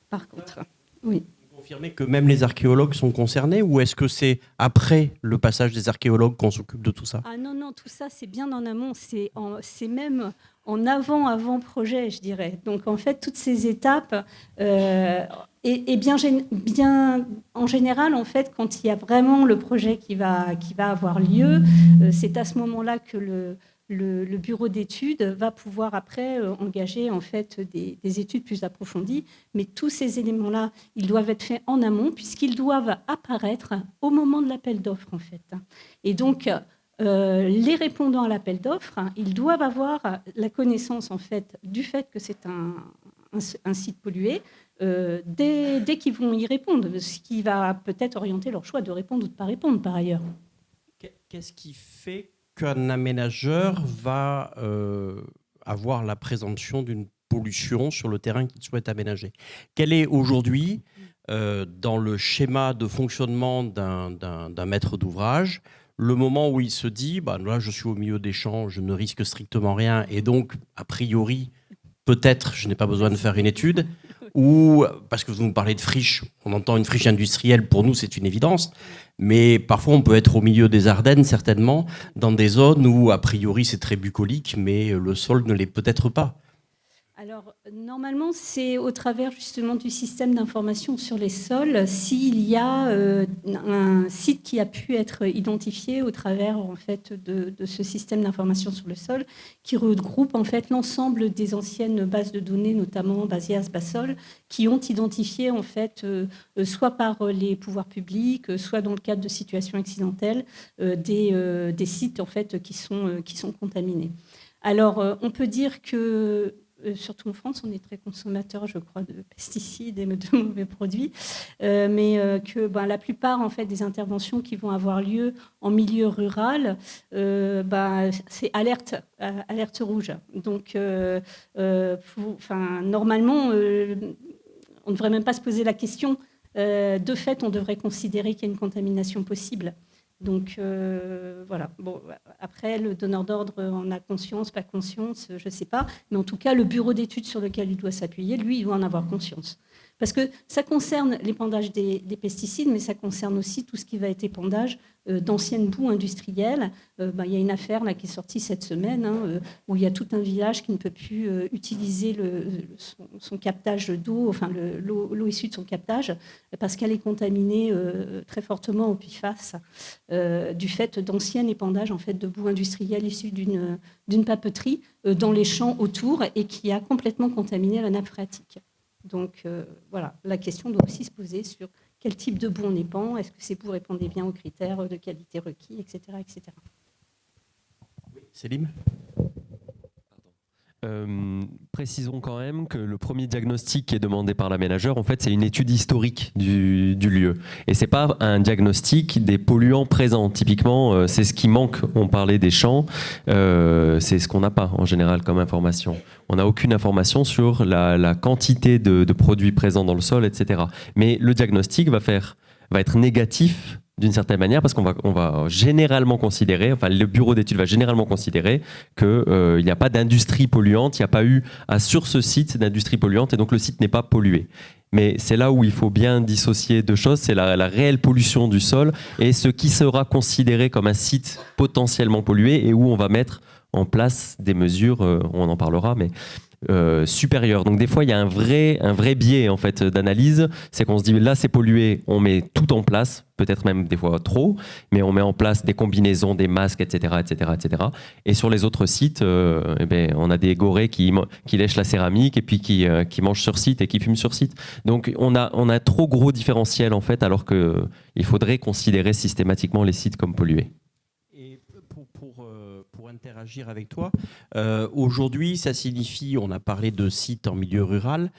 Par contre, oui. Confirmer que même les archéologues sont concernés, ou est-ce que c'est après le passage des archéologues qu'on s'occupe de tout ça? Ah non, tout ça c'est bien en amont, c'est même en avant-projet, je dirais. Donc en fait, toutes ces étapes, et bien en général, en fait, quand il y a vraiment le projet qui va avoir lieu, c'est à ce moment-là que le bureau d'études va pouvoir après engager en fait des études plus approfondies. Mais tous ces éléments-là, ils doivent être faits en amont puisqu'ils doivent apparaître au moment de l'appel d'offres en fait. Et donc les répondants à l'appel d'offres, ils doivent avoir la connaissance en fait du fait que c'est un site pollué dès qu'ils vont y répondre, ce qui va peut-être orienter leur choix de répondre ou de ne pas répondre par ailleurs. Qu'est-ce qui fait qu'un aménageur va avoir la présomption d'une pollution sur le terrain qu'il souhaite aménager? Quel est aujourd'hui, dans le schéma de fonctionnement d'un maître d'ouvrage, le moment où il se dit là, je suis au milieu des champs, je ne risque strictement rien, et donc, a priori, peut-être, je n'ai pas besoin de faire une étude, ou, parce que vous nous parlez de friche, on entend une friche industrielle, pour nous, c'est une évidence, mais parfois, on peut être au milieu des Ardennes, certainement, dans des zones où, a priori, c'est très bucolique, mais le sol ne l'est peut-être pas. Alors, normalement, c'est au travers justement du système d'information sur les sols, s'il y a un site qui a pu être identifié au travers en fait de ce système d'information sur le sol, qui regroupe en fait l'ensemble des anciennes bases de données, notamment Basias, Basol, qui ont identifié en fait, soit par les pouvoirs publics, soit dans le cadre de situations accidentelles, des sites en fait qui sont contaminés. Alors, on peut dire que surtout en France, on est très consommateur, je crois, de pesticides et de mauvais produits, mais que la plupart en fait, des interventions qui vont avoir lieu en milieu rural, c'est alerte rouge. Donc, normalement, on ne devrait même pas se poser la question. De fait, on devrait considérer qu'il y a une contamination possible. Donc voilà. Bon, après, le donneur d'ordre en a conscience, pas conscience, je ne sais pas. Mais en tout cas, le bureau d'études sur lequel il doit s'appuyer, lui, il doit en avoir conscience. Parce que ça concerne l'épandage des pesticides, mais ça concerne aussi tout ce qui va être épandage d'anciennes boues industrielles. Il y a une affaire là, qui est sortie cette semaine où il y a tout un village qui ne peut plus utiliser son captage d'eau, enfin l'eau issue de son captage, parce qu'elle est contaminée très fortement au PFAS du fait d'anciens épandages en fait, de boues industrielles issues d'une papeterie dans les champs autour et qui a complètement contaminé la nappe phréatique. Donc voilà, la question doit aussi se poser sur quel type de boue on épand, est-ce que ces boues répondaient bien aux critères de qualité requis, etc. etc. Célim ? Précisons quand même que le premier diagnostic qui est demandé par l'aménageur, en fait, c'est une étude historique du lieu. Et c'est pas un diagnostic des polluants présents. Typiquement, c'est ce qui manque. On parlait des champs, c'est ce qu'on n'a pas en général comme information. On n'a aucune information sur la quantité de produits présents dans le sol, etc. Mais le diagnostic va être négatif d'une certaine manière, parce qu'on va généralement considérer, enfin le bureau d'études va généralement considérer qu'il n'y a pas d'industrie polluante, il n'y a pas eu sur ce site d'industrie polluante, et donc le site n'est pas pollué. Mais c'est là où il faut bien dissocier deux choses, c'est la réelle pollution du sol et ce qui sera considéré comme un site potentiellement pollué et où on va mettre en place des mesures, on en parlera, mais supérieures. Donc des fois, il y a un vrai biais en fait, d'analyse, c'est qu'on se dit là c'est pollué, on met tout en place, peut-être même des fois trop, mais on met en place des combinaisons, des masques, etc. etc., etc. Et sur les autres sites, on a des gorées qui lèchent la céramique et puis qui mangent sur site et qui fument sur site. Donc on a trop gros différentiel en fait, alors qu'il faudrait considérer systématiquement les sites comme pollués. Pour interagir avec toi, aujourd'hui, ça signifie, on a parlé de sites en milieu rural,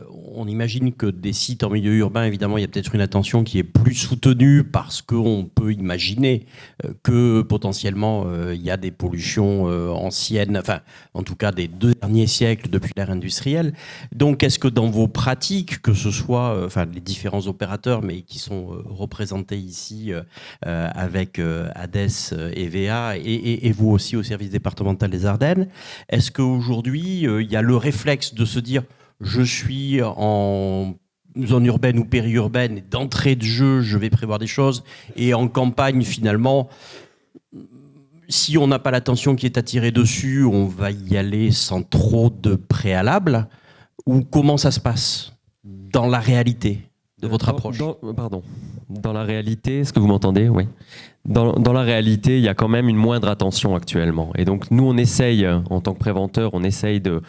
on imagine que des sites en milieu urbain, évidemment, il y a peut-être une attention qui est plus soutenue parce qu'on peut imaginer que potentiellement il y a des pollutions anciennes, enfin, en tout cas des 2 derniers siècles depuis l'ère industrielle. Donc, est-ce que dans vos pratiques, que ce soit les différents opérateurs, mais qui sont représentés ici avec ADES, EVA et vous aussi au service départemental des Ardennes, est-ce qu'aujourd'hui, il y a le réflexe de se dire je suis en zone urbaine ou périurbaine, d'entrée de jeu, je vais prévoir des choses, et en campagne, finalement, si on n'a pas l'attention qui est attirée dessus, on va y aller sans trop de préalable, ou comment ça se passe dans la réalité de votre approche ? Dans la réalité, est-ce que vous m'entendez ? Oui. Dans la réalité, il y a quand même une moindre attention actuellement. Et donc, nous, on essaye, en tant que préventeur, on essaye de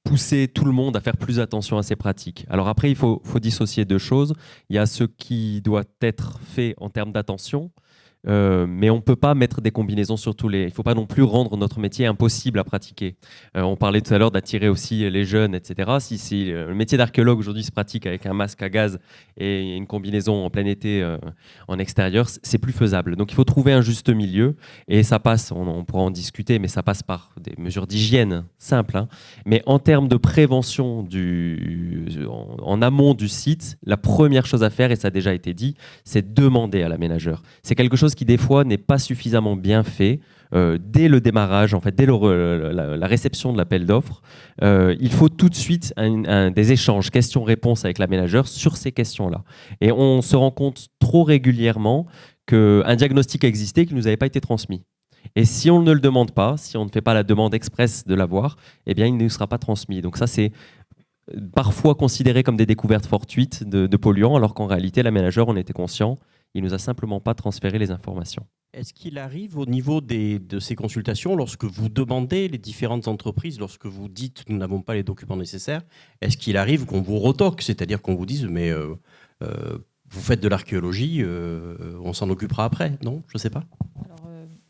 pousser tout le monde à faire plus attention à ces pratiques. Alors après, il faut dissocier deux choses. Il y a ce qui doit être fait en termes d'attention, mais on ne peut pas mettre des combinaisons sur tous les... Il ne faut pas non plus rendre notre métier impossible à pratiquer. On parlait tout à l'heure d'attirer aussi les jeunes, etc. Si le métier d'archéologue aujourd'hui se pratique avec un masque à gaz et une combinaison en plein été en extérieur, c'est plus faisable. Donc il faut trouver un juste milieu et ça passe, on pourra en discuter, mais ça passe par des mesures d'hygiène simples. Hein. Mais en termes de prévention en amont du site, la première chose à faire, et ça a déjà été dit, c'est demander à l'aménageur. C'est quelque chose qui des fois n'est pas suffisamment bien fait dès le démarrage, en fait, dès la réception de l'appel d'offres. Il faut tout de suite des échanges, questions-réponses avec l'aménageur sur ces questions-là. Et on se rend compte trop régulièrement qu'un diagnostic existait qui ne nous avait pas été transmis. Et si on ne le demande pas, si on ne fait pas la demande express de l'avoir, eh bien, il ne nous sera pas transmis. Donc ça, c'est parfois considéré comme des découvertes fortuites de polluants, alors qu'en réalité, l'aménageur en était conscient. Il ne nous a simplement pas transféré les informations. Est-ce qu'il arrive au niveau de ces consultations, lorsque vous demandez les différentes entreprises, lorsque vous dites « nous n'avons pas les documents nécessaires », est-ce qu'il arrive qu'on vous retoque, c'est-à-dire qu'on vous dise « mais vous faites de l'archéologie, on s'en occupera après », non ? Je ne sais pas. Alors,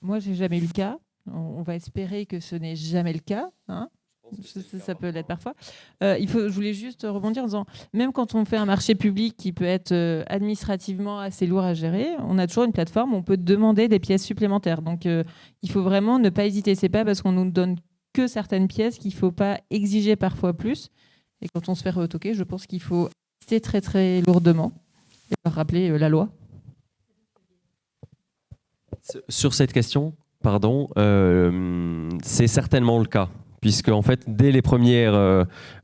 moi, je n'ai jamais eu le cas. On va espérer que ce n'est jamais le cas. Hein. Ça peut l'être parfois. Je voulais juste rebondir en disant, même quand on fait un marché public qui peut être administrativement assez lourd à gérer, on a toujours une plateforme où on peut demander des pièces supplémentaires. Donc, il faut vraiment ne pas hésiter. C'est pas parce qu'on nous donne que certaines pièces qu'il ne faut pas exiger parfois plus. Et quand on se fait retoquer, je pense qu'il faut insister très très lourdement et leur rappeler la loi. Sur cette question, pardon, c'est certainement le cas. Puisque en fait, dès les premiers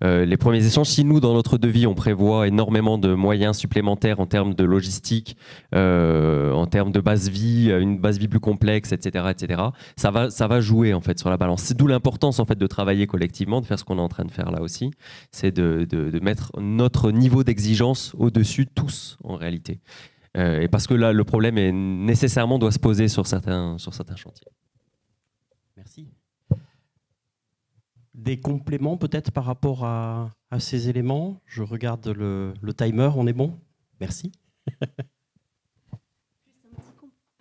échanges, si nous, dans notre devis, on prévoit énormément de moyens supplémentaires en termes de logistique, en termes de base vie, une base vie plus complexe, etc., ça va jouer en fait sur la balance. C'est d'où l'importance en fait de travailler collectivement, de faire ce qu'on est en train de faire là aussi, c'est de mettre notre niveau d'exigence au-dessus de tous en réalité. Et parce que là, le problème est nécessairement doit se poser sur certains chantiers. Merci. Des compléments peut-être par rapport à ces éléments? Je regarde le timer, on est bon? Merci.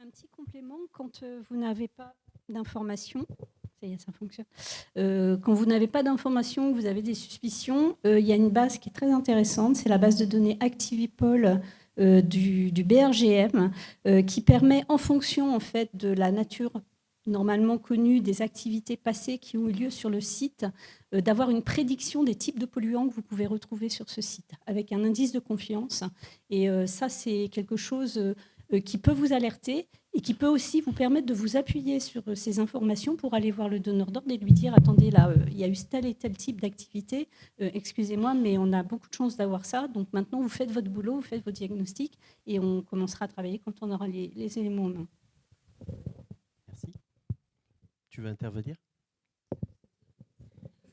Un petit complément, quand vous n'avez pas d'informations, ça y est, ça fonctionne. Quand vous n'avez pas d'informations, vous avez des suspicions, il y a une base qui est très intéressante, c'est la base de données Activipol du BRGM, qui permet, en fonction en fait, de la nature normalement connue des activités passées qui ont eu lieu sur le site, d'avoir une prédiction des types de polluants que vous pouvez retrouver sur ce site, avec un indice de confiance. Et ça, c'est quelque chose qui peut vous alerter et qui peut aussi vous permettre de vous appuyer sur ces informations pour aller voir le donneur d'ordre et lui dire « Attendez, là, il y a eu tel et tel type d'activité, excusez-moi, mais on a beaucoup de chance d'avoir ça. Donc maintenant, vous faites votre boulot, vous faites vos diagnostics et on commencera à travailler quand on aura les éléments en main. » Merci. Tu veux intervenir?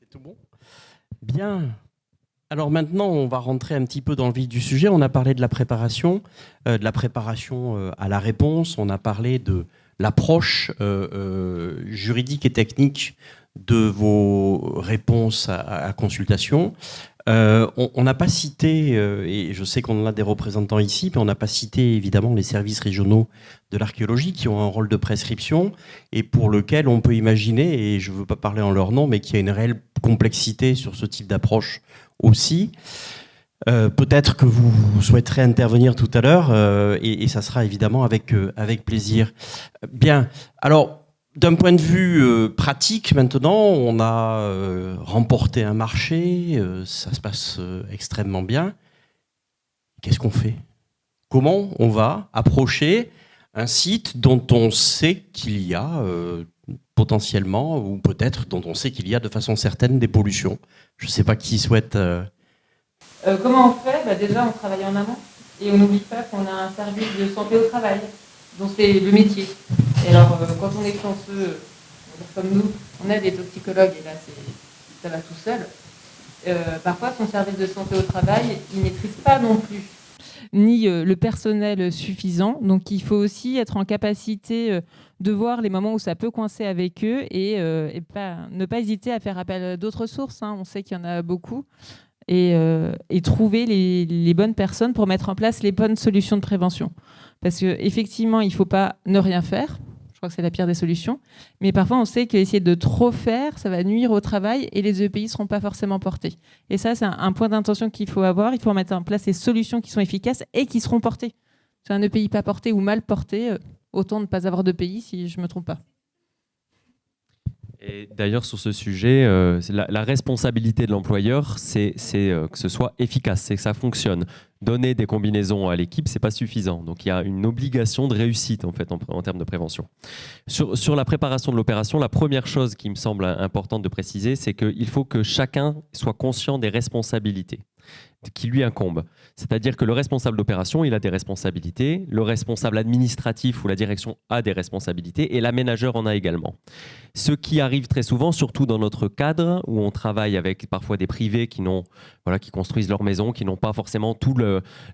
C'est tout bon? Bien. Alors maintenant, on va rentrer un petit peu dans le vif du sujet. On a parlé de la préparation à la réponse. On a parlé de l'approche juridique et technique de vos réponses à consultation. On n'a pas cité, et je sais qu'on en a des représentants ici, mais on n'a pas cité évidemment les services régionaux de l'archéologie qui ont un rôle de prescription et pour lequel on peut imaginer, et je ne veux pas parler en leur nom, mais qu'il y a une réelle complexité sur ce type d'approche aussi. Peut-être que vous souhaiterez intervenir tout à l'heure et ça sera évidemment avec plaisir. Bien, alors d'un point de vue pratique maintenant, on a remporté un marché, ça se passe extrêmement bien. Qu'est-ce qu'on fait? Comment on va approcher un site dont on sait qu'il y a potentiellement, ou peut-être dont on sait qu'il y a de façon certaine des pollutions? Je ne sais pas qui souhaite... Comment on fait? Déjà, on travaille en amont et on n'oublie pas qu'on a un service de santé au travail, dont c'est le métier. Et alors, quand on est chanceux, comme nous, on a des toxicologues et là, ça va tout seul. Parfois, son service de santé au travail, il ne maîtrise pas non plus. Ni le personnel suffisant. Donc, il faut aussi être en capacité de voir les moments où ça peut coincer avec eux et ne pas hésiter à faire appel à d'autres sources. On sait qu'il y en a beaucoup. Et trouver les bonnes personnes pour mettre en place les bonnes solutions de prévention. Parce qu'effectivement, il ne faut pas ne rien faire. Je crois que c'est la pire des solutions. Mais parfois, on sait qu'essayer de trop faire, ça va nuire au travail et les EPI ne seront pas forcément portés. Et ça, c'est un point d'intention qu'il faut avoir. Il faut mettre en place des solutions qui sont efficaces et qui seront portées. C'est un EPI pas porté ou mal porté, autant ne pas avoir d'EPI si je ne me trompe pas. Et d'ailleurs, sur ce sujet, la responsabilité de l'employeur, c'est que ce soit efficace, c'est que ça fonctionne. Donner des combinaisons à l'équipe, c'est pas suffisant. Donc, il y a une obligation de réussite en fait en termes de prévention. Sur la préparation de l'opération, la première chose qui me semble importante de préciser, c'est qu'il faut que chacun soit conscient des responsabilités qui lui incombent. C'est-à-dire que le responsable d'opération, il a des responsabilités, le responsable administratif ou la direction a des responsabilités et l'aménageur en a également. Ce qui arrive très souvent, surtout dans notre cadre où on travaille avec parfois des privés qui construisent leur maison, qui n'ont pas forcément tout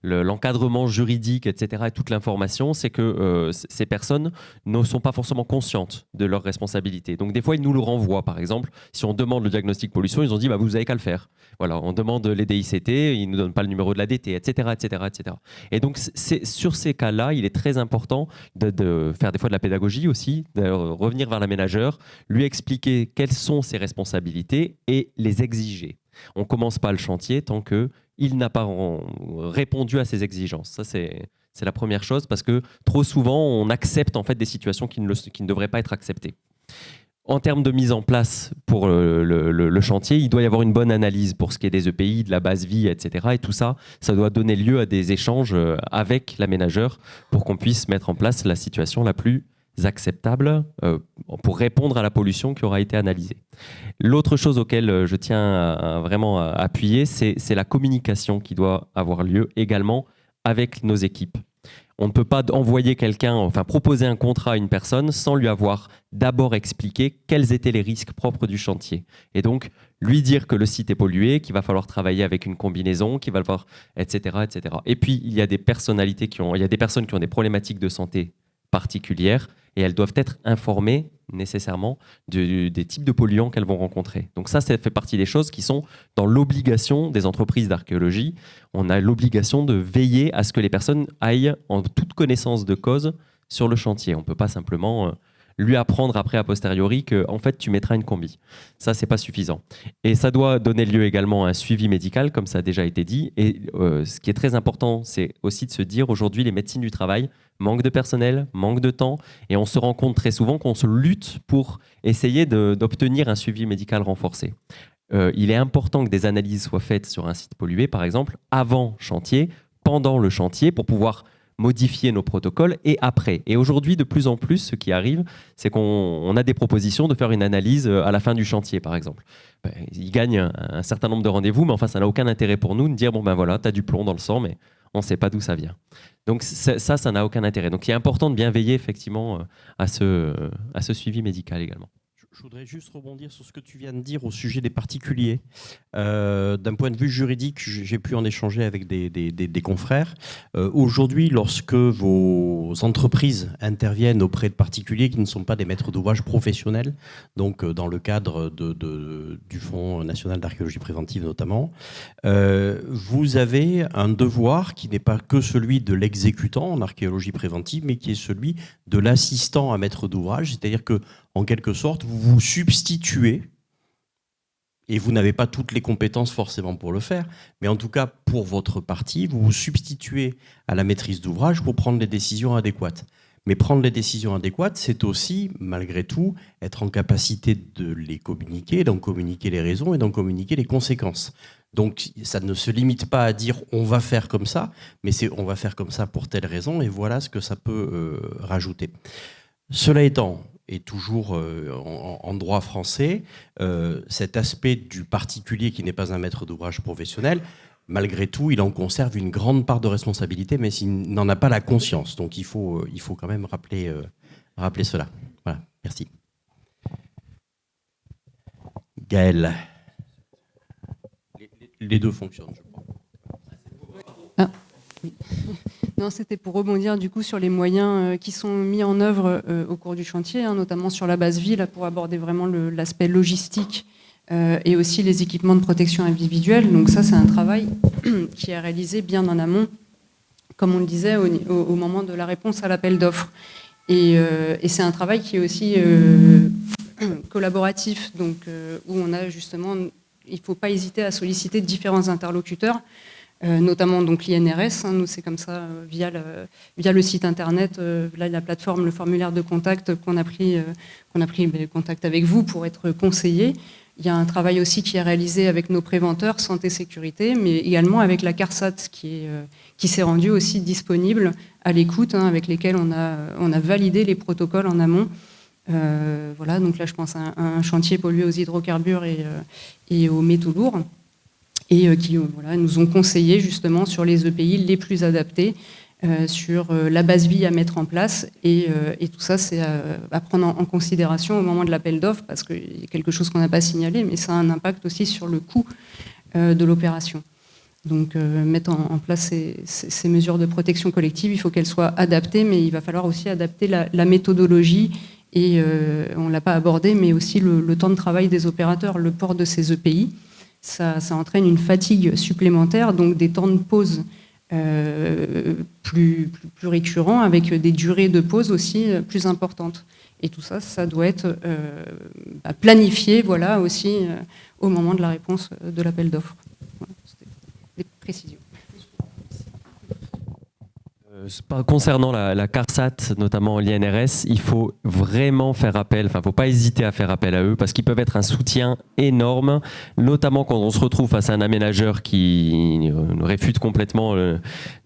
l'encadrement juridique, etc., et toute l'information, c'est que ces personnes ne sont pas forcément conscientes de leurs responsabilités. Donc des fois, ils nous le renvoient. Par exemple, si on demande le diagnostic pollution, ils ont dit vous n'avez qu'à le faire. Voilà, on demande les DICT, il ne nous donne pas le numéro de la DT, etc. etc., etc. Et donc, sur ces cas-là, il est très important de faire des fois de la pédagogie aussi, de revenir vers l'aménageur, lui expliquer quelles sont ses responsabilités et les exiger. On ne commence pas le chantier tant qu'il n'a pas répondu à ses exigences. Ça, c'est la première chose, parce que trop souvent, on accepte en fait des situations qui ne devraient pas être acceptées. En termes de mise en place pour le chantier, il doit y avoir une bonne analyse pour ce qui est des EPI, de la base vie, etc. Et tout ça, ça doit donner lieu à des échanges avec l'aménageur pour qu'on puisse mettre en place la situation la plus acceptable pour répondre à la pollution qui aura été analysée. L'autre chose auquel je tiens vraiment à appuyer, c'est la communication qui doit avoir lieu également avec nos équipes. On ne peut pas envoyer quelqu'un, enfin proposer un contrat à une personne sans lui avoir d'abord expliqué quels étaient les risques propres du chantier. Et donc, lui dire que le site est pollué, qu'il va falloir travailler avec une combinaison, qu'il va falloir, etc., etc. Et puis, il y a des personnalités il y a des personnes qui ont des problématiques de santé particulières et elles doivent être informées nécessairement des types de polluants qu'elles vont rencontrer. Donc ça fait partie des choses qui sont dans l'obligation des entreprises d'archéologie. On a l'obligation de veiller à ce que les personnes aillent en toute connaissance de cause sur le chantier. On ne peut pas simplement lui apprendre après a posteriori que en fait tu mettras une combi. Ça, c'est pas suffisant. Et ça doit donner lieu également à un suivi médical, comme ça a déjà été dit. Et ce qui est très important, c'est aussi de se dire aujourd'hui les médecines du travail manquent de personnel, manquent de temps, et on se rend compte très souvent qu'on se lutte pour essayer d'obtenir un suivi médical renforcé. Il est important que des analyses soient faites sur un site pollué, par exemple, avant chantier, pendant le chantier, pour pouvoir modifier nos protocoles et après. Et aujourd'hui, de plus en plus, ce qui arrive, c'est qu'on a des propositions de faire une analyse à la fin du chantier, par exemple. Ils gagnent un certain nombre de rendez-vous, mais enfin, ça n'a aucun intérêt pour nous de dire, bon ben voilà, tu as du plomb dans le sang, mais on ne sait pas d'où ça vient. Donc ça n'a aucun intérêt. Donc il est important de bien veiller effectivement à ce suivi médical également. Je voudrais juste rebondir sur ce que tu viens de dire au sujet des particuliers. D'un point de vue juridique, j'ai pu en échanger avec des confrères. Aujourd'hui, lorsque vos entreprises interviennent auprès de particuliers qui ne sont pas des maîtres d'ouvrage professionnels, donc dans le cadre du Fonds national d'archéologie préventive notamment, vous avez un devoir qui n'est pas que celui de l'exécutant en archéologie préventive, mais qui est celui de l'assistant à maître d'ouvrage, c'est-à-dire que en quelque sorte, vous vous substituez, et vous n'avez pas toutes les compétences forcément pour le faire, mais en tout cas, pour votre partie, vous vous substituez à la maîtrise d'ouvrage pour prendre les décisions adéquates. Mais prendre les décisions adéquates, c'est aussi, malgré tout, être en capacité de les communiquer, d'en communiquer les raisons et d'en communiquer les conséquences. Donc, ça ne se limite pas à dire « on va faire comme ça », mais c'est « on va faire comme ça pour telle raison » et voilà ce que ça peut rajouter. Cela étant, et toujours en droit français, cet aspect du particulier qui n'est pas un maître d'ouvrage professionnel, malgré tout, il en conserve une grande part de responsabilité, mais il n'en a pas la conscience. Donc il faut quand même rappeler cela. Voilà, merci. Gaël. Les deux fonctionnent, je crois. Ah. Non, c'était pour rebondir du coup sur les moyens qui sont mis en œuvre au cours du chantier, notamment sur la base vie, là, pour aborder vraiment l'aspect logistique et aussi les équipements de protection individuelle. Donc ça, c'est un travail qui est réalisé bien en amont, comme on le disait, au moment de la réponse à l'appel d'offres. Et c'est un travail qui est aussi collaboratif, donc où on a justement, il ne faut pas hésiter à solliciter différents interlocuteurs, notamment donc l'INRS. Nous, c'est comme ça, via le site internet, la plateforme, le formulaire de contact, qu'on a pris contact avec vous pour être conseillé. Il y a un travail aussi qui est réalisé avec nos préventeurs santé-sécurité, mais également avec la CARSAT qui s'est rendue aussi disponible à l'écoute, avec lesquels on a validé les protocoles en amont. Voilà, donc là, je pense à un chantier pollué aux hydrocarbures et aux métaux lourds, et qui nous ont conseillé justement sur les EPI les plus adaptés, sur la base vie à mettre en place, et tout ça, c'est à prendre en considération au moment de l'appel d'offres, parce qu'il y a quelque chose qu'on n'a pas signalé, mais ça a un impact aussi sur le coût de l'opération. Donc mettre en place ces mesures de protection collective, il faut qu'elles soient adaptées, mais il va falloir aussi adapter la méthodologie, et on ne l'a pas abordé, mais aussi le temps de travail des opérateurs, le port de ces EPI. ça entraîne une fatigue supplémentaire, donc des temps de pause plus récurrents, avec des durées de pause aussi plus importantes. Et tout ça, ça doit être planifié, voilà, aussi au moment de la réponse de l'appel d'offres. Voilà, c'était des précisions. Concernant la CARSAT, notamment l'INRS, il faut vraiment faire appel, il ne faut pas hésiter à faire appel à eux parce qu'ils peuvent être un soutien énorme, notamment quand on se retrouve face à un aménageur qui réfute complètement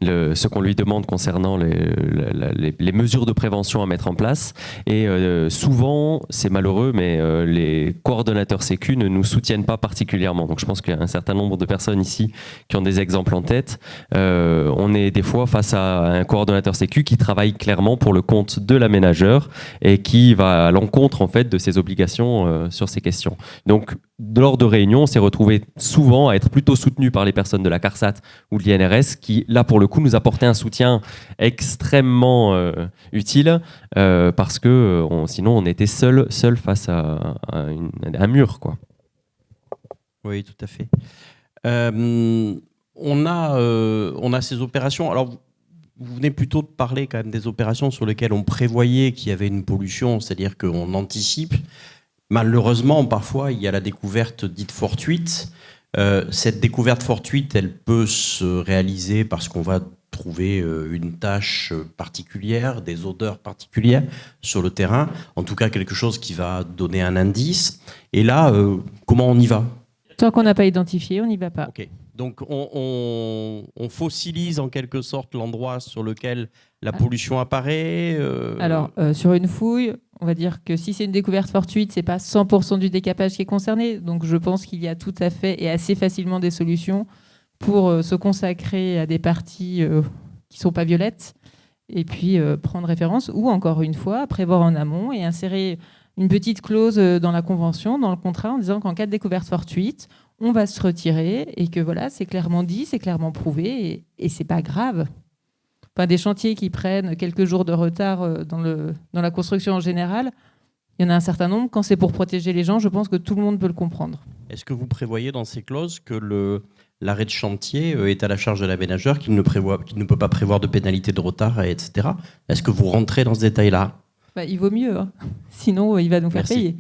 ce qu'on lui demande concernant les mesures de prévention à mettre en place. Et souvent, c'est malheureux, mais les coordonnateurs sécu ne nous soutiennent pas particulièrement. Donc je pense qu'il y a un certain nombre de personnes ici qui ont des exemples en tête. On est des fois face à un coordonnateur sécu qui travaille clairement pour le compte de l'aménageur et qui va à l'encontre en fait de ses obligations sur ces questions. Donc lors de réunions, on s'est retrouvé souvent à être plutôt soutenu par les personnes de la CARSAT ou de l'INRS qui, là pour le coup, nous apportaient un soutien extrêmement utile parce que sinon on était seul face à un mur, quoi. Oui, tout à fait. On a ces opérations. Alors, vous venez plutôt de parler quand même des opérations sur lesquelles on prévoyait qu'il y avait une pollution, c'est-à-dire qu'on anticipe. Malheureusement, parfois, il y a la découverte dite fortuite. Cette découverte fortuite, elle peut se réaliser parce qu'on va trouver une tâche particulière, des odeurs particulières sur le terrain, en tout cas quelque chose qui va donner un indice. Et là, comment on y va ? Tant qu'on n'a pas identifié, on n'y va pas. Okay. Donc on fossilise en quelque sorte l'endroit sur lequel la pollution apparaît. Alors, sur une fouille, on va dire que si c'est une découverte fortuite, ce n'est pas 100% du décapage qui est concerné. Donc je pense qu'il y a tout à fait et assez facilement des solutions pour se consacrer à des parties qui ne sont pas violettes et puis prendre référence ou encore une fois, prévoir en amont et insérer une petite clause dans la convention, dans le contrat, en disant qu'en cas de découverte fortuite, on va se retirer et que voilà, c'est clairement dit, c'est clairement prouvé et c'est pas grave. Enfin, des chantiers qui prennent quelques jours de retard dans la construction en général, il y en a un certain nombre. Quand c'est pour protéger les gens, je pense que tout le monde peut le comprendre. Est-ce que vous prévoyez dans ces clauses que l'arrêt de chantier est à la charge de l'aménageur, qu'il ne peut pas prévoir de pénalité de retard, etc. Est-ce que vous rentrez dans ce détail-là ? Il vaut mieux, hein. Sinon il va nous faire payer.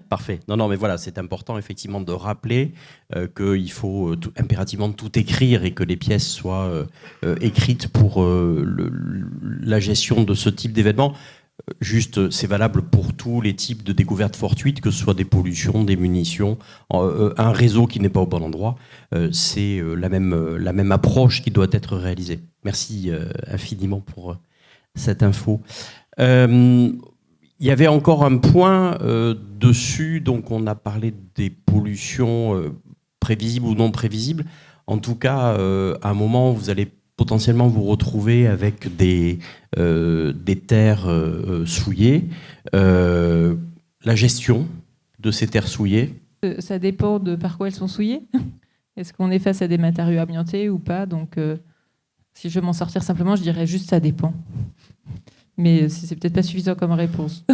Parfait. Non, mais voilà, c'est important effectivement de rappeler qu'il faut impérativement tout écrire et que les pièces soient écrites pour la gestion de ce type d'événement. Juste, c'est valable pour tous les types de découvertes fortuites, que ce soit des pollutions, des munitions, un réseau qui n'est pas au bon endroit. C'est la même approche qui doit être réalisée. Merci infiniment pour cette info. Il y avait encore un point dessus, donc on a parlé des pollutions prévisibles ou non prévisibles. En tout cas, à un moment, vous allez potentiellement vous retrouver avec des terres souillées. La gestion de ces terres souillées. Ça dépend de par quoi elles sont souillées. Est-ce qu'on est face à des matériaux amiantés ou pas ? Donc, si je veux m'en sortir simplement, je dirais juste ça dépend. Mais c'est peut-être pas suffisant comme réponse.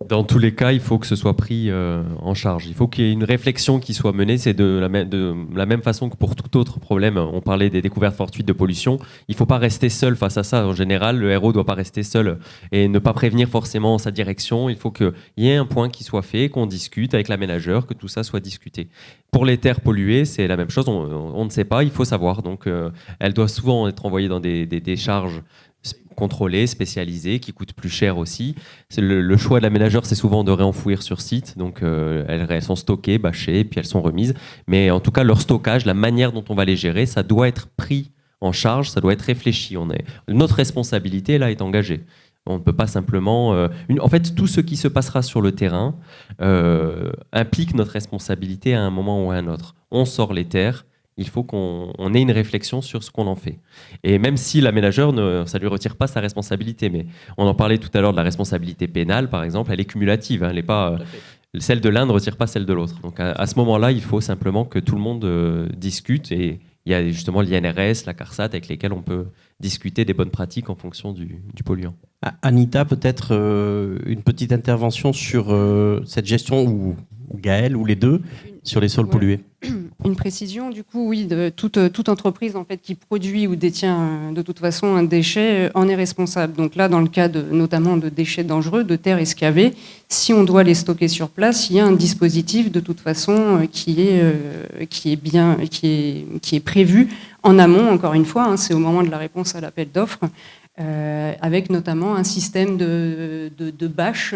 Dans tous les cas, il faut que ce soit pris en charge. Il faut qu'il y ait une réflexion qui soit menée. C'est de la même façon que pour tout autre problème. On parlait des découvertes fortuites de pollution. Il ne faut pas rester seul face à ça. En général, le RO ne doit pas rester seul et ne pas prévenir forcément sa direction. Il faut qu'il y ait un point qui soit fait, qu'on discute avec l'aménageur, que tout ça soit discuté. Pour les terres polluées, c'est la même chose. On ne sait pas, il faut savoir. Donc, elles doivent souvent être envoyées dans des décharges contrôlées, spécialisées, qui coûtent plus cher aussi. Le choix de l'aménageur, c'est souvent de réenfouir sur site. Donc, elles sont stockées, bâchées, puis elles sont remises. Mais en tout cas, leur stockage, la manière dont on va les gérer, ça doit être pris en charge, ça doit être réfléchi. Notre responsabilité, là, est engagée. On ne peut pas simplement... En fait, tout ce qui se passera sur le terrain implique notre responsabilité à un moment ou à un autre. On sort les terres, il faut qu'on ait une réflexion sur ce qu'on en fait. Et même si l'aménageur, ça ne lui retire pas sa responsabilité, mais on en parlait tout à l'heure de la responsabilité pénale, par exemple, elle est cumulative. Elle n'est pas, celle de l'un ne retire pas celle de l'autre. Donc à ce moment-là, il faut simplement que tout le monde discute. Et il y a justement l'INRS, la CARSAT, avec lesquels on peut discuter des bonnes pratiques en fonction du polluant. Anita, peut-être une petite intervention sur cette gestion Gaël, ou les deux, sur les sols pollués? Une précision, du coup, oui, de toute entreprise en fait, qui produit ou détient de toute façon un déchet en est responsable. Donc là, dans le cas notamment de déchets dangereux, de terres excavées, si on doit les stocker sur place, il y a un dispositif de toute façon qui est prévu en amont, encore une fois, c'est au moment de la réponse à l'appel d'offres, avec notamment un système de bâches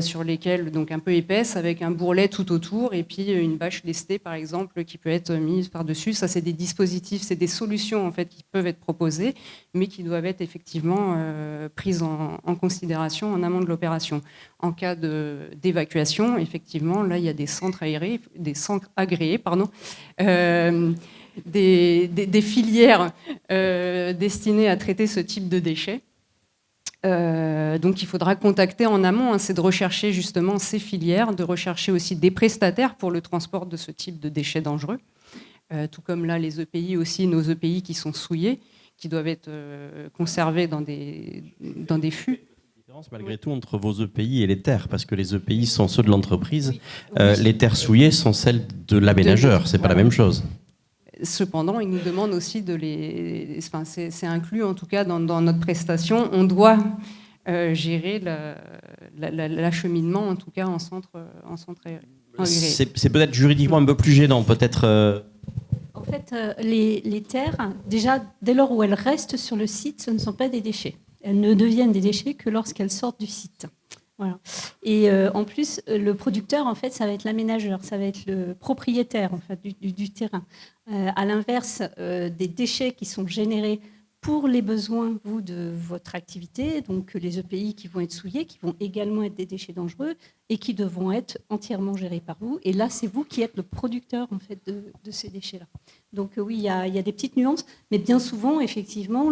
sur lesquelles, donc un peu épaisse, avec un bourrelet tout autour, et puis une bâche lestée, par exemple, qui peut être mise par-dessus. Ça, c'est des dispositifs, c'est des solutions en fait, qui peuvent être proposées, mais qui doivent être effectivement prises en considération en amont de l'opération. En cas d'évacuation, effectivement, là, il y a des centres agréés, des filières destinées à traiter ce type de déchets. Donc il faudra contacter en amont, c'est de rechercher justement ces filières, de rechercher aussi des prestataires pour le transport de ce type de déchets dangereux, tout comme là les EPI aussi, nos EPI qui sont souillés, qui doivent être conservés dans des fûts. Malgré tout entre vos EPI et les terres, parce que les EPI sont ceux de l'entreprise, les terres souillées sont celles de l'aménageur, c'est pas la même chose. Cependant, ils nous demandent aussi de les... Enfin, c'est inclus en tout cas dans notre prestation. On doit gérer l'acheminement en tout cas en centre agréé. C'est peut-être juridiquement un peu plus gênant, peut-être... En fait, les terres, déjà, dès lors où elles restent sur le site, ce ne sont pas des déchets. Elles ne deviennent des déchets que lorsqu'elles sortent du site. Voilà. Et en plus, le producteur, en fait, ça va être l'aménageur, ça va être le propriétaire en fait, du terrain. À l'inverse des déchets qui sont générés pour les besoins de votre activité, donc les EPI qui vont être souillés, qui vont également être des déchets dangereux et qui devront être entièrement gérés par vous. Et là, c'est vous qui êtes le producteur en fait, de ces déchets-là. Donc oui, il y a des petites nuances, mais bien souvent, effectivement,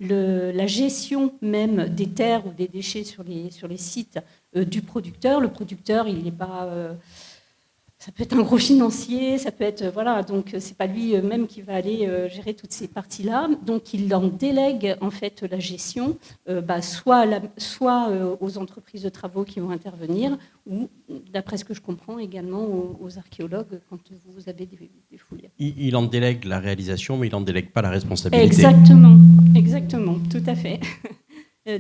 la gestion même des terres ou des déchets sur les sites du producteur. Le producteur, il n'est pas... ça peut être un gros financier, ça peut être... Voilà, donc c'est pas lui-même qui va aller gérer toutes ces parties-là. Donc il en délègue en fait la gestion, soit aux entreprises de travaux qui vont intervenir, ou, d'après ce que je comprends, également aux archéologues quand vous avez des fouilles. Il en délègue la réalisation, mais il n'en délègue pas la responsabilité. Exactement, tout à fait.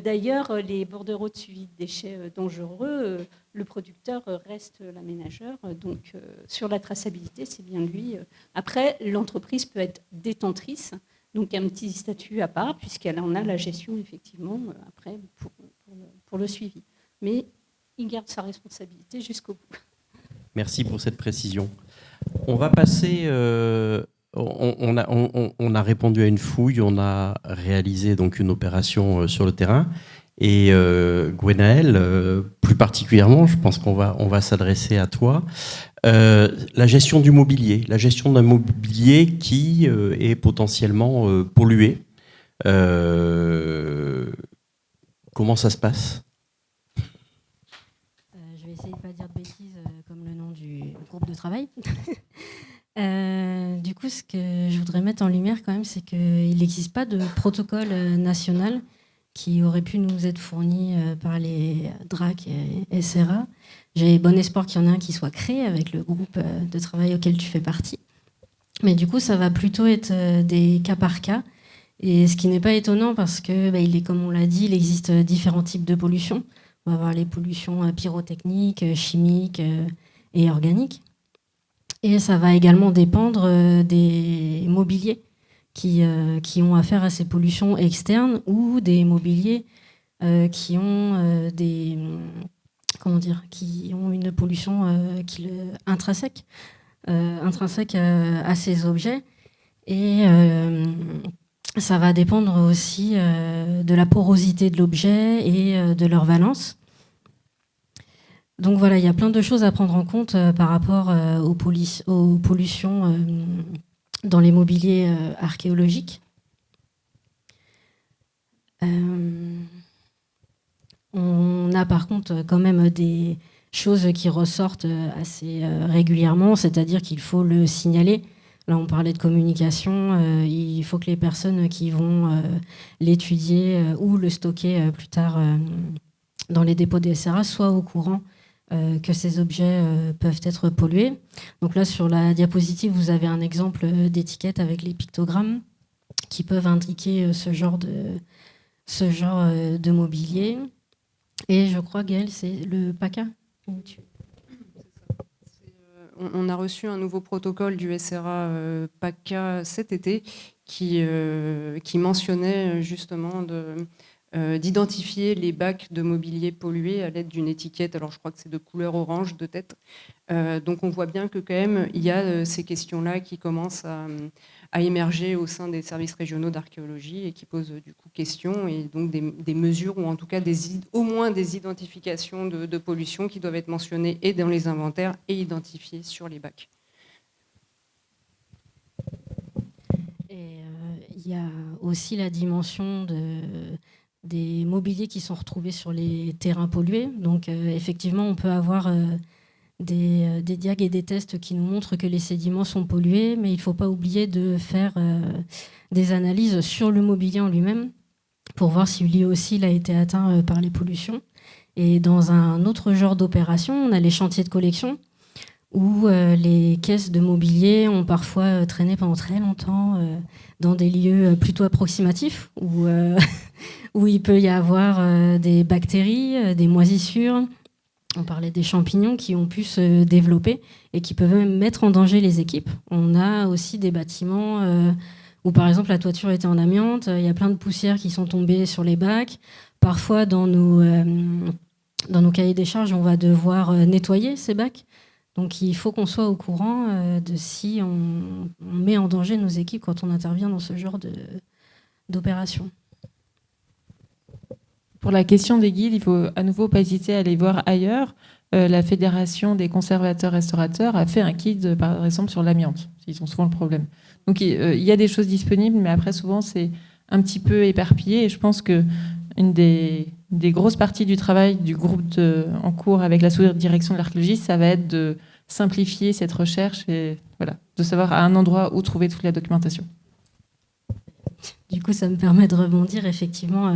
D'ailleurs, les bordereaux de suivi de déchets dangereux, le producteur reste l'aménageur. Donc, sur la traçabilité, c'est bien lui. Après, l'entreprise peut être détentrice, donc un petit statut à part, puisqu'elle en a la gestion, effectivement, après, pour le suivi. Mais il garde sa responsabilité jusqu'au bout. Merci pour cette précision. On va passer... On a répondu à une fouille, on a réalisé donc une opération sur le terrain. Et Gwenaëlle, plus particulièrement, je pense qu'on va s'adresser à toi. La gestion du mobilier, la gestion d'un mobilier qui est potentiellement pollué. Comment ça se passe ? Je vais essayer de ne pas dire de bêtises comme le nom du groupe de travail. Du coup, ce que je voudrais mettre en lumière quand même, c'est qu'il n'existe pas de protocole national qui aurait pu nous être fourni par les DRAC et SRA. J'ai bon espoir qu'il y en ait un qui soit créé avec le groupe de travail auquel tu fais partie. Mais du coup, ça va plutôt être des cas par cas. Et ce qui n'est pas étonnant parce que, comme on l'a dit, il existe différents types de pollution. On va avoir les pollutions pyrotechniques, chimiques et organiques. Et ça va également dépendre des mobiliers qui ont affaire à ces pollutions externes ou des mobiliers qui ont qui ont une pollution intrinsèque à ces objets. Et ça va dépendre aussi de la porosité de l'objet et de leur valence. Donc voilà, il y a plein de choses à prendre en compte par rapport aux pollutions dans les mobiliers archéologiques. On a par contre quand même des choses qui ressortent assez régulièrement, c'est-à-dire qu'il faut le signaler. Là, on parlait de communication, il faut que les personnes qui vont l'étudier ou le stocker plus tard dans les dépôts des SRA soient au courant que ces objets peuvent être pollués. Donc là, sur la diapositive, vous avez un exemple d'étiquette avec les pictogrammes qui peuvent indiquer ce genre de mobilier. Et je crois, Gaëlle, c'est le PACA. On a reçu un nouveau protocole du SRA PACA cet été qui mentionnait justement d'identifier les bacs de mobilier pollués à l'aide d'une étiquette. Alors je crois que c'est de couleur orange de tête. Donc on voit bien que quand même il y a ces questions-là qui commencent à émerger au sein des services régionaux d'archéologie et qui posent du coup question, et donc des mesures ou en tout cas au moins des identifications de pollution qui doivent être mentionnées et dans les inventaires et identifiées sur les bacs. Et il y a aussi la dimension des mobiliers qui sont retrouvés sur les terrains pollués. Donc effectivement, on peut avoir des diags et des tests qui nous montrent que les sédiments sont pollués, mais il ne faut pas oublier de faire des analyses sur le mobilier en lui-même pour voir si lui aussi il a été atteint par les pollutions. Et dans un autre genre d'opération, on a les chantiers de collection où les caisses de mobilier ont parfois traîné pendant très longtemps dans des lieux plutôt approximatifs où il peut y avoir des bactéries, des moisissures. On parlait des champignons qui ont pu se développer et qui peuvent même mettre en danger les équipes. On a aussi des bâtiments où, par exemple, la toiture était en amiante. Il y a plein de poussières qui sont tombées sur les bacs. Parfois, dans nos cahiers des charges, on va devoir nettoyer ces bacs. Donc, il faut qu'on soit au courant de si on met en danger nos équipes quand on intervient dans ce genre d'opération. Pour la question des guides, il faut à nouveau pas hésiter à aller voir ailleurs. La Fédération des conservateurs-restaurateurs a fait un guide, par exemple, sur l'amiante. Ils ont souvent le problème. Donc, il y a des choses disponibles, mais après, souvent, c'est un petit peu éparpillé. Et je pense qu'une des grosses parties du travail du groupe en cours avec la sous-direction de l'archéologie, ça va être de simplifier cette recherche et voilà, de savoir à un endroit où trouver toute la documentation. Du coup, ça me permet de rebondir. Effectivement,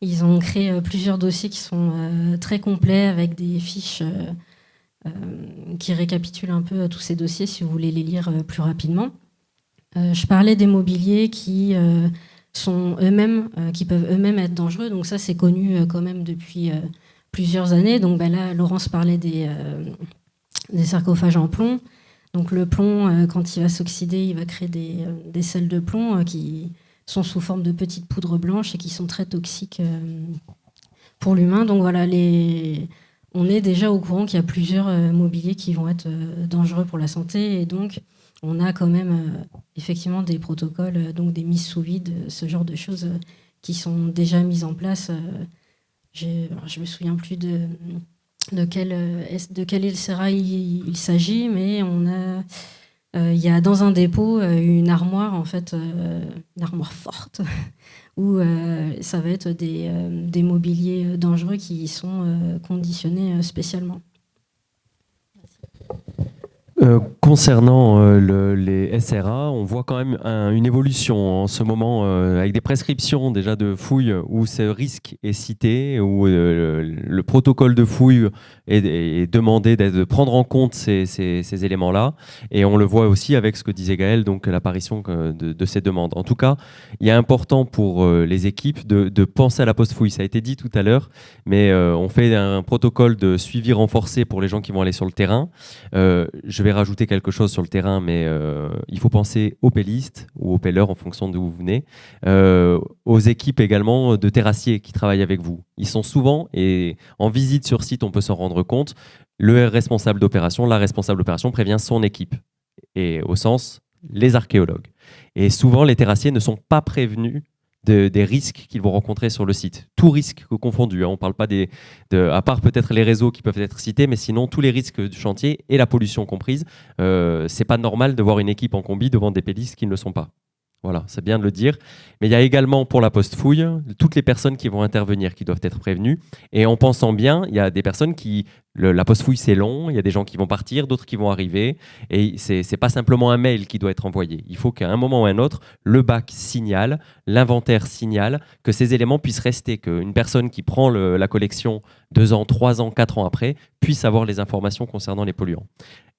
ils ont créé plusieurs dossiers qui sont très complets avec des fiches qui récapitulent un peu tous ces dossiers si vous voulez les lire plus rapidement. Je parlais des mobiliers qui sont eux-mêmes, qui peuvent eux-mêmes être dangereux. Donc ça, c'est connu quand même depuis plusieurs années. Donc là, Laurence parlait des sarcophages en plomb. Donc le plomb, quand il va s'oxyder, il va créer des sels de plomb qui sont sous forme de petites poudres blanches et qui sont très toxiques pour l'humain. Donc voilà, on est déjà au courant qu'il y a plusieurs mobiliers qui vont être dangereux pour la santé, et donc on a quand même effectivement des protocoles, donc des mises sous vide, ce genre de choses qui sont déjà mises en place. Je me souviens plus de quel LCRA il s'agit, mais on a il y a dans un dépôt une armoire, en fait, une armoire forte, où ça va être des mobiliers dangereux qui sont conditionnés spécialement. Concernant les SRA, on voit quand même une évolution en ce moment avec des prescriptions déjà de fouilles où ce risque est cité, où le protocole de fouille est demandé de prendre en compte ces éléments-là. Et on le voit aussi avec ce que disait Gaëlle, donc l'apparition de ces demandes. En tout cas, il est important pour les équipes de penser à la post-fouille. Ça a été dit tout à l'heure, mais on fait un protocole de suivi renforcé pour les gens qui vont aller sur le terrain. Je vais rajouter quelque chose sur le terrain, mais il faut penser aux pélistes ou aux pelleurs en fonction d'où vous venez, aux équipes également de terrassiers qui travaillent avec vous. Ils sont souvent, et en visite sur site, on peut s'en rendre compte, le responsable d'opération, la responsable d'opération prévient son équipe, et au sens, les archéologues. Et souvent, les terrassiers ne sont pas prévenus des risques qu'ils vont rencontrer sur le site. Tout risque confondu. On ne parle pas à part peut-être les réseaux qui peuvent être cités, mais sinon tous les risques du chantier et la pollution comprise. C'est pas normal de voir une équipe en combi devant des pélistes qui ne le sont pas. Voilà, c'est bien de le dire. Mais il y a également pour la post-fouille toutes les personnes qui vont intervenir, qui doivent être prévenues. Et en pensant bien, il y a des personnes qui La post-fouille, c'est long, il y a des gens qui vont partir, d'autres qui vont arriver, et c'est pas simplement un mail qui doit être envoyé. Il faut qu'à un moment ou à un autre, le bac signale, l'inventaire signale, que ces éléments puissent rester, qu'une personne qui prend la collection 2 ans, 3 ans, 4 ans après, puisse avoir les informations concernant les polluants.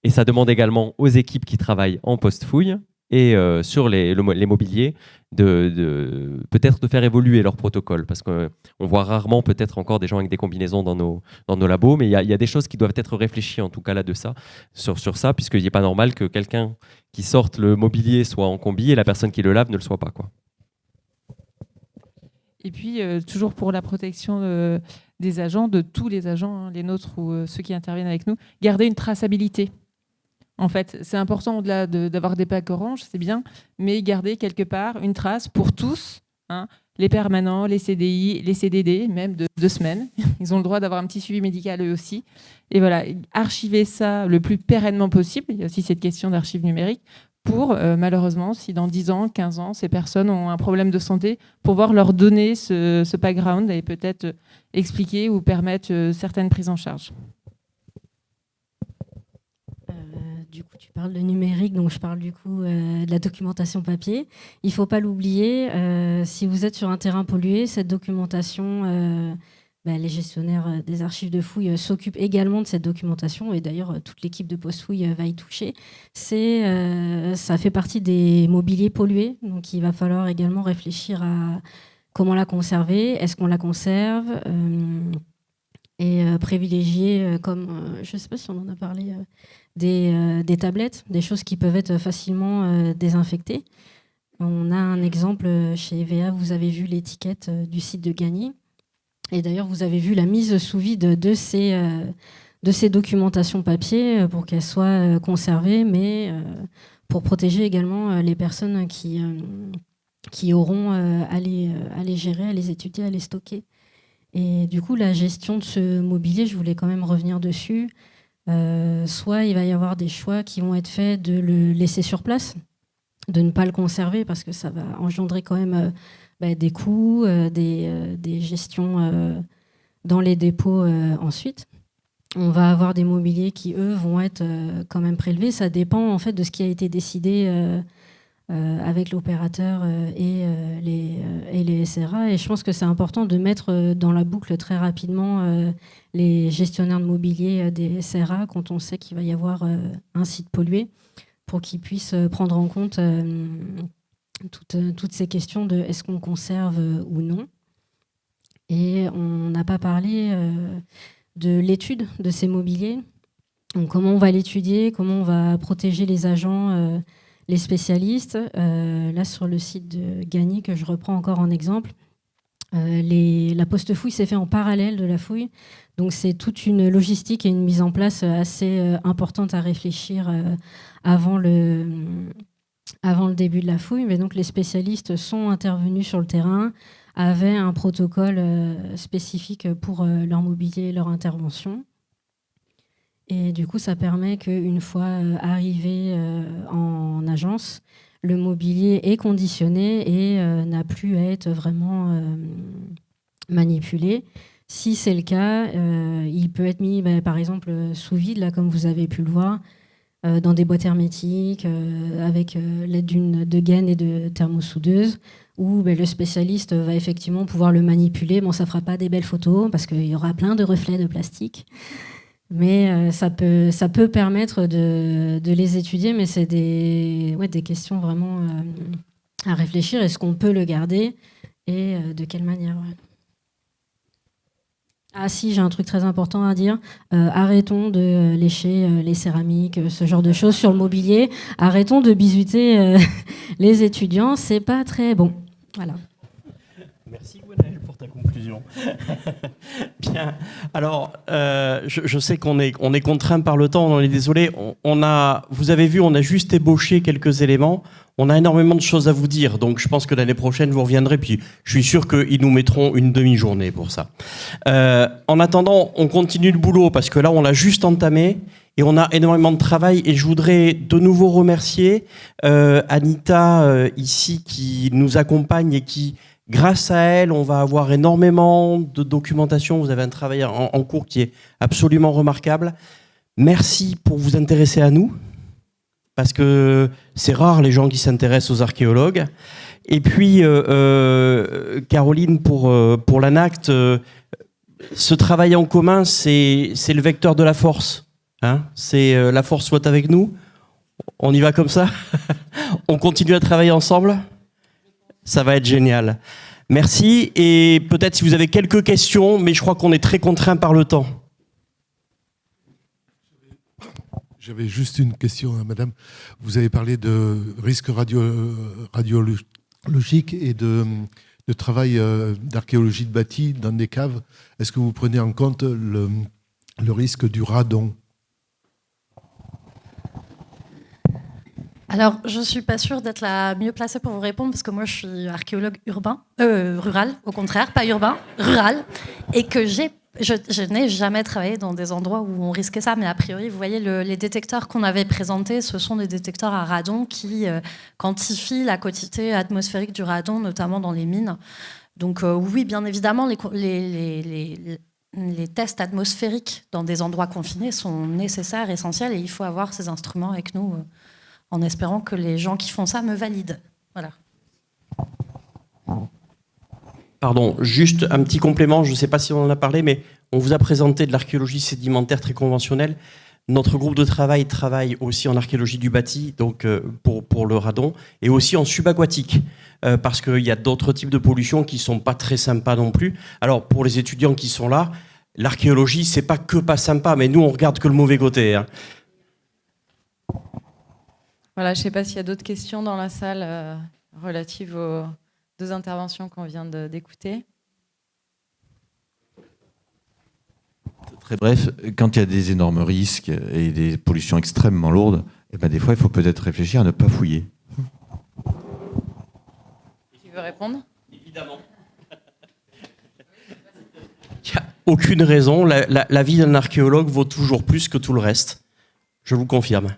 Et ça demande également aux équipes qui travaillent en post-fouille et sur les mobiliers, peut-être de faire évoluer leur protocole, parce qu'on voit rarement peut-être encore des gens avec des combinaisons dans nos labos, mais il y a des choses qui doivent être réfléchies en tout cas là de ça, sur ça, puisqu'il n'est pas normal que quelqu'un qui sorte le mobilier soit en combi et la personne qui le lave ne le soit pas, quoi. Et puis, toujours pour la protection des agents, de tous les agents, hein, les nôtres ou ceux qui interviennent avec nous, garder une traçabilité. En fait, c'est important au-delà d'avoir des packs orange, c'est bien, mais garder quelque part une trace pour tous, hein, les permanents, les CDI, les CDD, même de 2 semaines. Ils ont le droit d'avoir un petit suivi médical eux aussi. Et voilà, archiver ça le plus pérennement possible. Il y a aussi cette question d'archives numériques pour, malheureusement, si dans 10 ans, 15 ans, ces personnes ont un problème de santé, pouvoir leur donner ce background et peut-être expliquer ou permettre certaines prises en charge. Du coup, tu parles de numérique, donc je parle du coup de la documentation papier. Il ne faut pas l'oublier, si vous êtes sur un terrain pollué, cette documentation, les gestionnaires des archives de fouilles s'occupent également de cette documentation, et d'ailleurs toute l'équipe de post-fouille va y toucher. Ça fait partie des mobiliers pollués, donc il va falloir également réfléchir à comment la conserver, est-ce qu'on la conserve, et privilégier, comme je ne sais pas si on en a parlé, des tablettes, des choses qui peuvent être facilement désinfectées. On a un exemple chez EVA, vous avez vu l'étiquette du site de Gagny. Et d'ailleurs, vous avez vu la mise sous vide de ces documentations papier pour qu'elles soient conservées, mais pour protéger également les personnes qui auront à les gérer, à les étudier, à les stocker. Et du coup, la gestion de ce mobilier, je voulais quand même revenir dessus. Soit il va y avoir des choix qui vont être faits de le laisser sur place, de ne pas le conserver, parce que ça va engendrer quand même des coûts, des gestions dans les dépôts ensuite. On va avoir des mobiliers qui, eux, vont être quand même prélevés. Ça dépend en fait de ce qui a été décidé avec l'opérateur et les SRA. Et je pense que c'est important de mettre dans la boucle très rapidement les gestionnaires de mobilier des SRA quand on sait qu'il va y avoir un site pollué, pour qu'ils puissent prendre en compte toutes ces questions de est-ce qu'on conserve ou non. Et on n'a pas parlé de l'étude de ces mobiliers. Donc, comment on va l'étudier, comment on va protéger les agents, les spécialistes. Là, sur le site de Gagny, que je reprends encore en exemple, la post-fouille s'est fait en parallèle de la fouille. Donc, c'est toute une logistique et une mise en place assez importante à réfléchir avant le début de la fouille. Mais donc, les spécialistes sont intervenus sur le terrain, avaient un protocole spécifique pour leur mobilier et leur intervention. Et du coup, ça permet qu'une fois arrivé en agence, le mobilier est conditionné et n'a plus à être vraiment manipulé. Si c'est le cas, il peut être mis, par exemple, sous vide, là, comme vous avez pu le voir, dans des boîtes hermétiques, avec l'aide de gaines et de thermosoudeuses, où le spécialiste va effectivement pouvoir le manipuler. Bon, ça ne fera pas des belles photos, parce qu'il y aura plein de reflets de plastique. Mais ça peut permettre de les étudier, mais c'est des questions vraiment à réfléchir. Est-ce qu'on peut le garder et de quelle manière? Ah si, j'ai un truc très important à dire. Arrêtons de lécher les céramiques, ce genre de choses sur le mobilier. Arrêtons de bisuter les étudiants. C'est pas très bon. Voilà. Merci Gwenaëlle pour ta conclusion. Bien. Alors, je sais qu'on est contraint par le temps, on en est désolé. Vous avez vu, on a juste ébauché quelques éléments. On a énormément de choses à vous dire, donc je pense que l'année prochaine, vous reviendrez, puis je suis sûr qu'ils nous mettront une demi-journée pour ça. En attendant, on continue le boulot, parce que là, on l'a juste entamé, et on a énormément de travail, et je voudrais de nouveau remercier Anita, ici, qui nous accompagne et qui Grâce à elle, on va avoir énormément de documentation. Vous avez un travail en cours qui est absolument remarquable. Merci pour vous intéresser à nous, parce que c'est rare les gens qui s'intéressent aux archéologues. Et puis, Caroline, pour l'ANACT, ce travail en commun, c'est le vecteur de la force. Hein, c'est la force soit avec nous. On y va comme ça. On continue à travailler ensemble. Ça va être génial. Merci. Et peut-être si vous avez quelques questions, mais je crois qu'on est très contraint par le temps. J'avais juste une question, madame. Vous avez parlé de risques radiologiques et de travail d'archéologie de bâti dans des caves. Est-ce que vous prenez en compte le risque du radon ? Alors, je ne suis pas sûre d'être la mieux placée pour vous répondre, parce que moi, je suis archéologue rural, au contraire, pas urbain, rural, et que je n'ai jamais travaillé dans des endroits où on risquait ça, mais a priori, vous voyez, les détecteurs qu'on avait présentés, ce sont des détecteurs à radon qui quantifient la quantité atmosphérique du radon, notamment dans les mines. Donc oui, bien évidemment, les tests atmosphériques dans des endroits confinés sont nécessaires, essentiels, et il faut avoir ces instruments avec nous, en espérant que les gens qui font ça me valident. Voilà. Pardon, juste un petit complément, je ne sais pas si on en a parlé, mais on vous a présenté de l'archéologie sédimentaire très conventionnelle. Notre groupe de travail travaille aussi en archéologie du bâti, donc pour le radon, et aussi en subaquatique, parce qu'il y a d'autres types de pollution qui ne sont pas très sympas non plus. Alors, pour les étudiants qui sont là, l'archéologie, c'est pas que pas sympa, mais nous, on regarde que le mauvais côté. Hein. Voilà, je ne sais pas s'il y a d'autres questions dans la salle relatives aux deux interventions qu'on vient d'écouter. Très bref, quand il y a des énormes risques et des pollutions extrêmement lourdes, eh ben des fois, il faut peut-être réfléchir à ne pas fouiller. Tu veux répondre ? Évidemment. Il n'y a aucune raison. La vie d'un archéologue vaut toujours plus que tout le reste. Je vous confirme.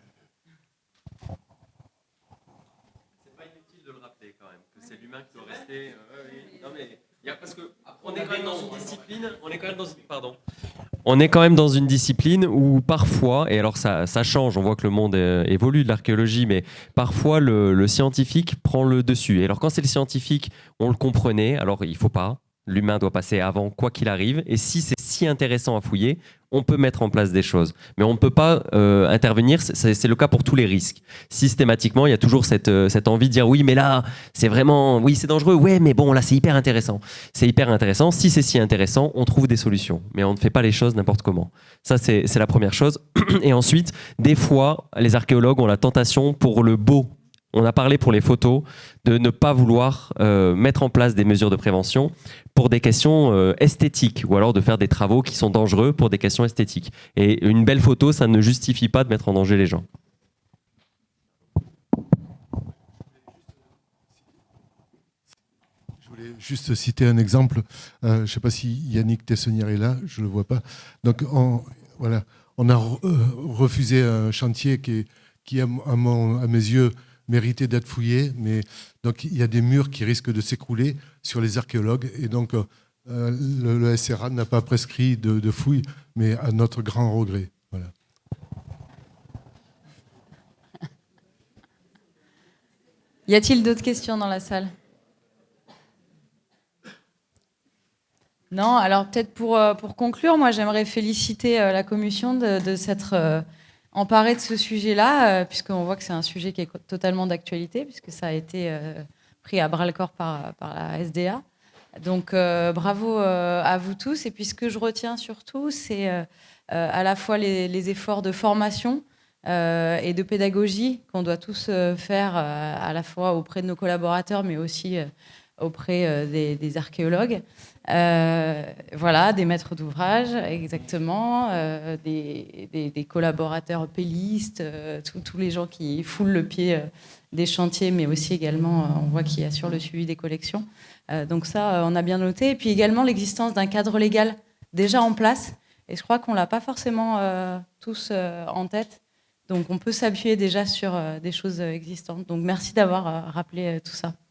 On est quand même dans une discipline où parfois, et alors ça change, on voit que le monde évolue de l'archéologie, mais parfois le scientifique prend le dessus. Et alors quand c'est le scientifique, on le comprenait, alors il ne faut pas. L'humain doit passer avant, quoi qu'il arrive. Et si c'est si intéressant à fouiller, on peut mettre en place des choses. Mais on ne peut pas intervenir, c'est le cas pour tous les risques. Systématiquement, il y a toujours cette envie de dire oui, mais là, c'est vraiment, oui, c'est dangereux, ouais, mais bon, là, c'est hyper intéressant. C'est hyper intéressant. Si c'est si intéressant, on trouve des solutions. Mais on ne fait pas les choses n'importe comment. Ça, c'est la première chose. Et ensuite, des fois, les archéologues ont la tentation pour le beau. On a parlé pour les photos de ne pas vouloir mettre en place des mesures de prévention pour des questions esthétiques ou alors de faire des travaux qui sont dangereux pour des questions esthétiques. Et une belle photo, ça ne justifie pas de mettre en danger les gens. Je voulais juste citer un exemple. Je ne sais pas si Yannick Tessonnière est là, je ne le vois pas. Donc, on a refusé un chantier qui à mes yeux, méritait d'être fouillé, mais donc il y a des murs qui risquent de s'écrouler sur les archéologues, et donc le SRA n'a pas prescrit de fouilles, mais à notre grand regret. Voilà. Y a-t-il d'autres questions dans la salle ? Non, alors peut-être pour conclure, moi j'aimerais féliciter la commission de s'être emparée de ce sujet-là, puisqu'on voit que c'est un sujet qui est totalement d'actualité, puisque ça a été pris à bras-le-corps par la SDA. Donc bravo à vous tous. Et puis ce que je retiens surtout, c'est à la fois les efforts de formation et de pédagogie qu'on doit tous faire à la fois auprès de nos collaborateurs, mais aussi auprès des archéologues. Voilà, des maîtres d'ouvrage, exactement, des collaborateurs pélistes, tous les gens qui foulent le pied des chantiers, mais aussi également, on voit qui assurent le suivi des collections. Donc ça, on a bien noté. Et puis également l'existence d'un cadre légal déjà en place. Et je crois qu'on ne l'a pas forcément tous en tête. Donc on peut s'appuyer déjà sur des choses existantes. Donc merci d'avoir rappelé tout ça.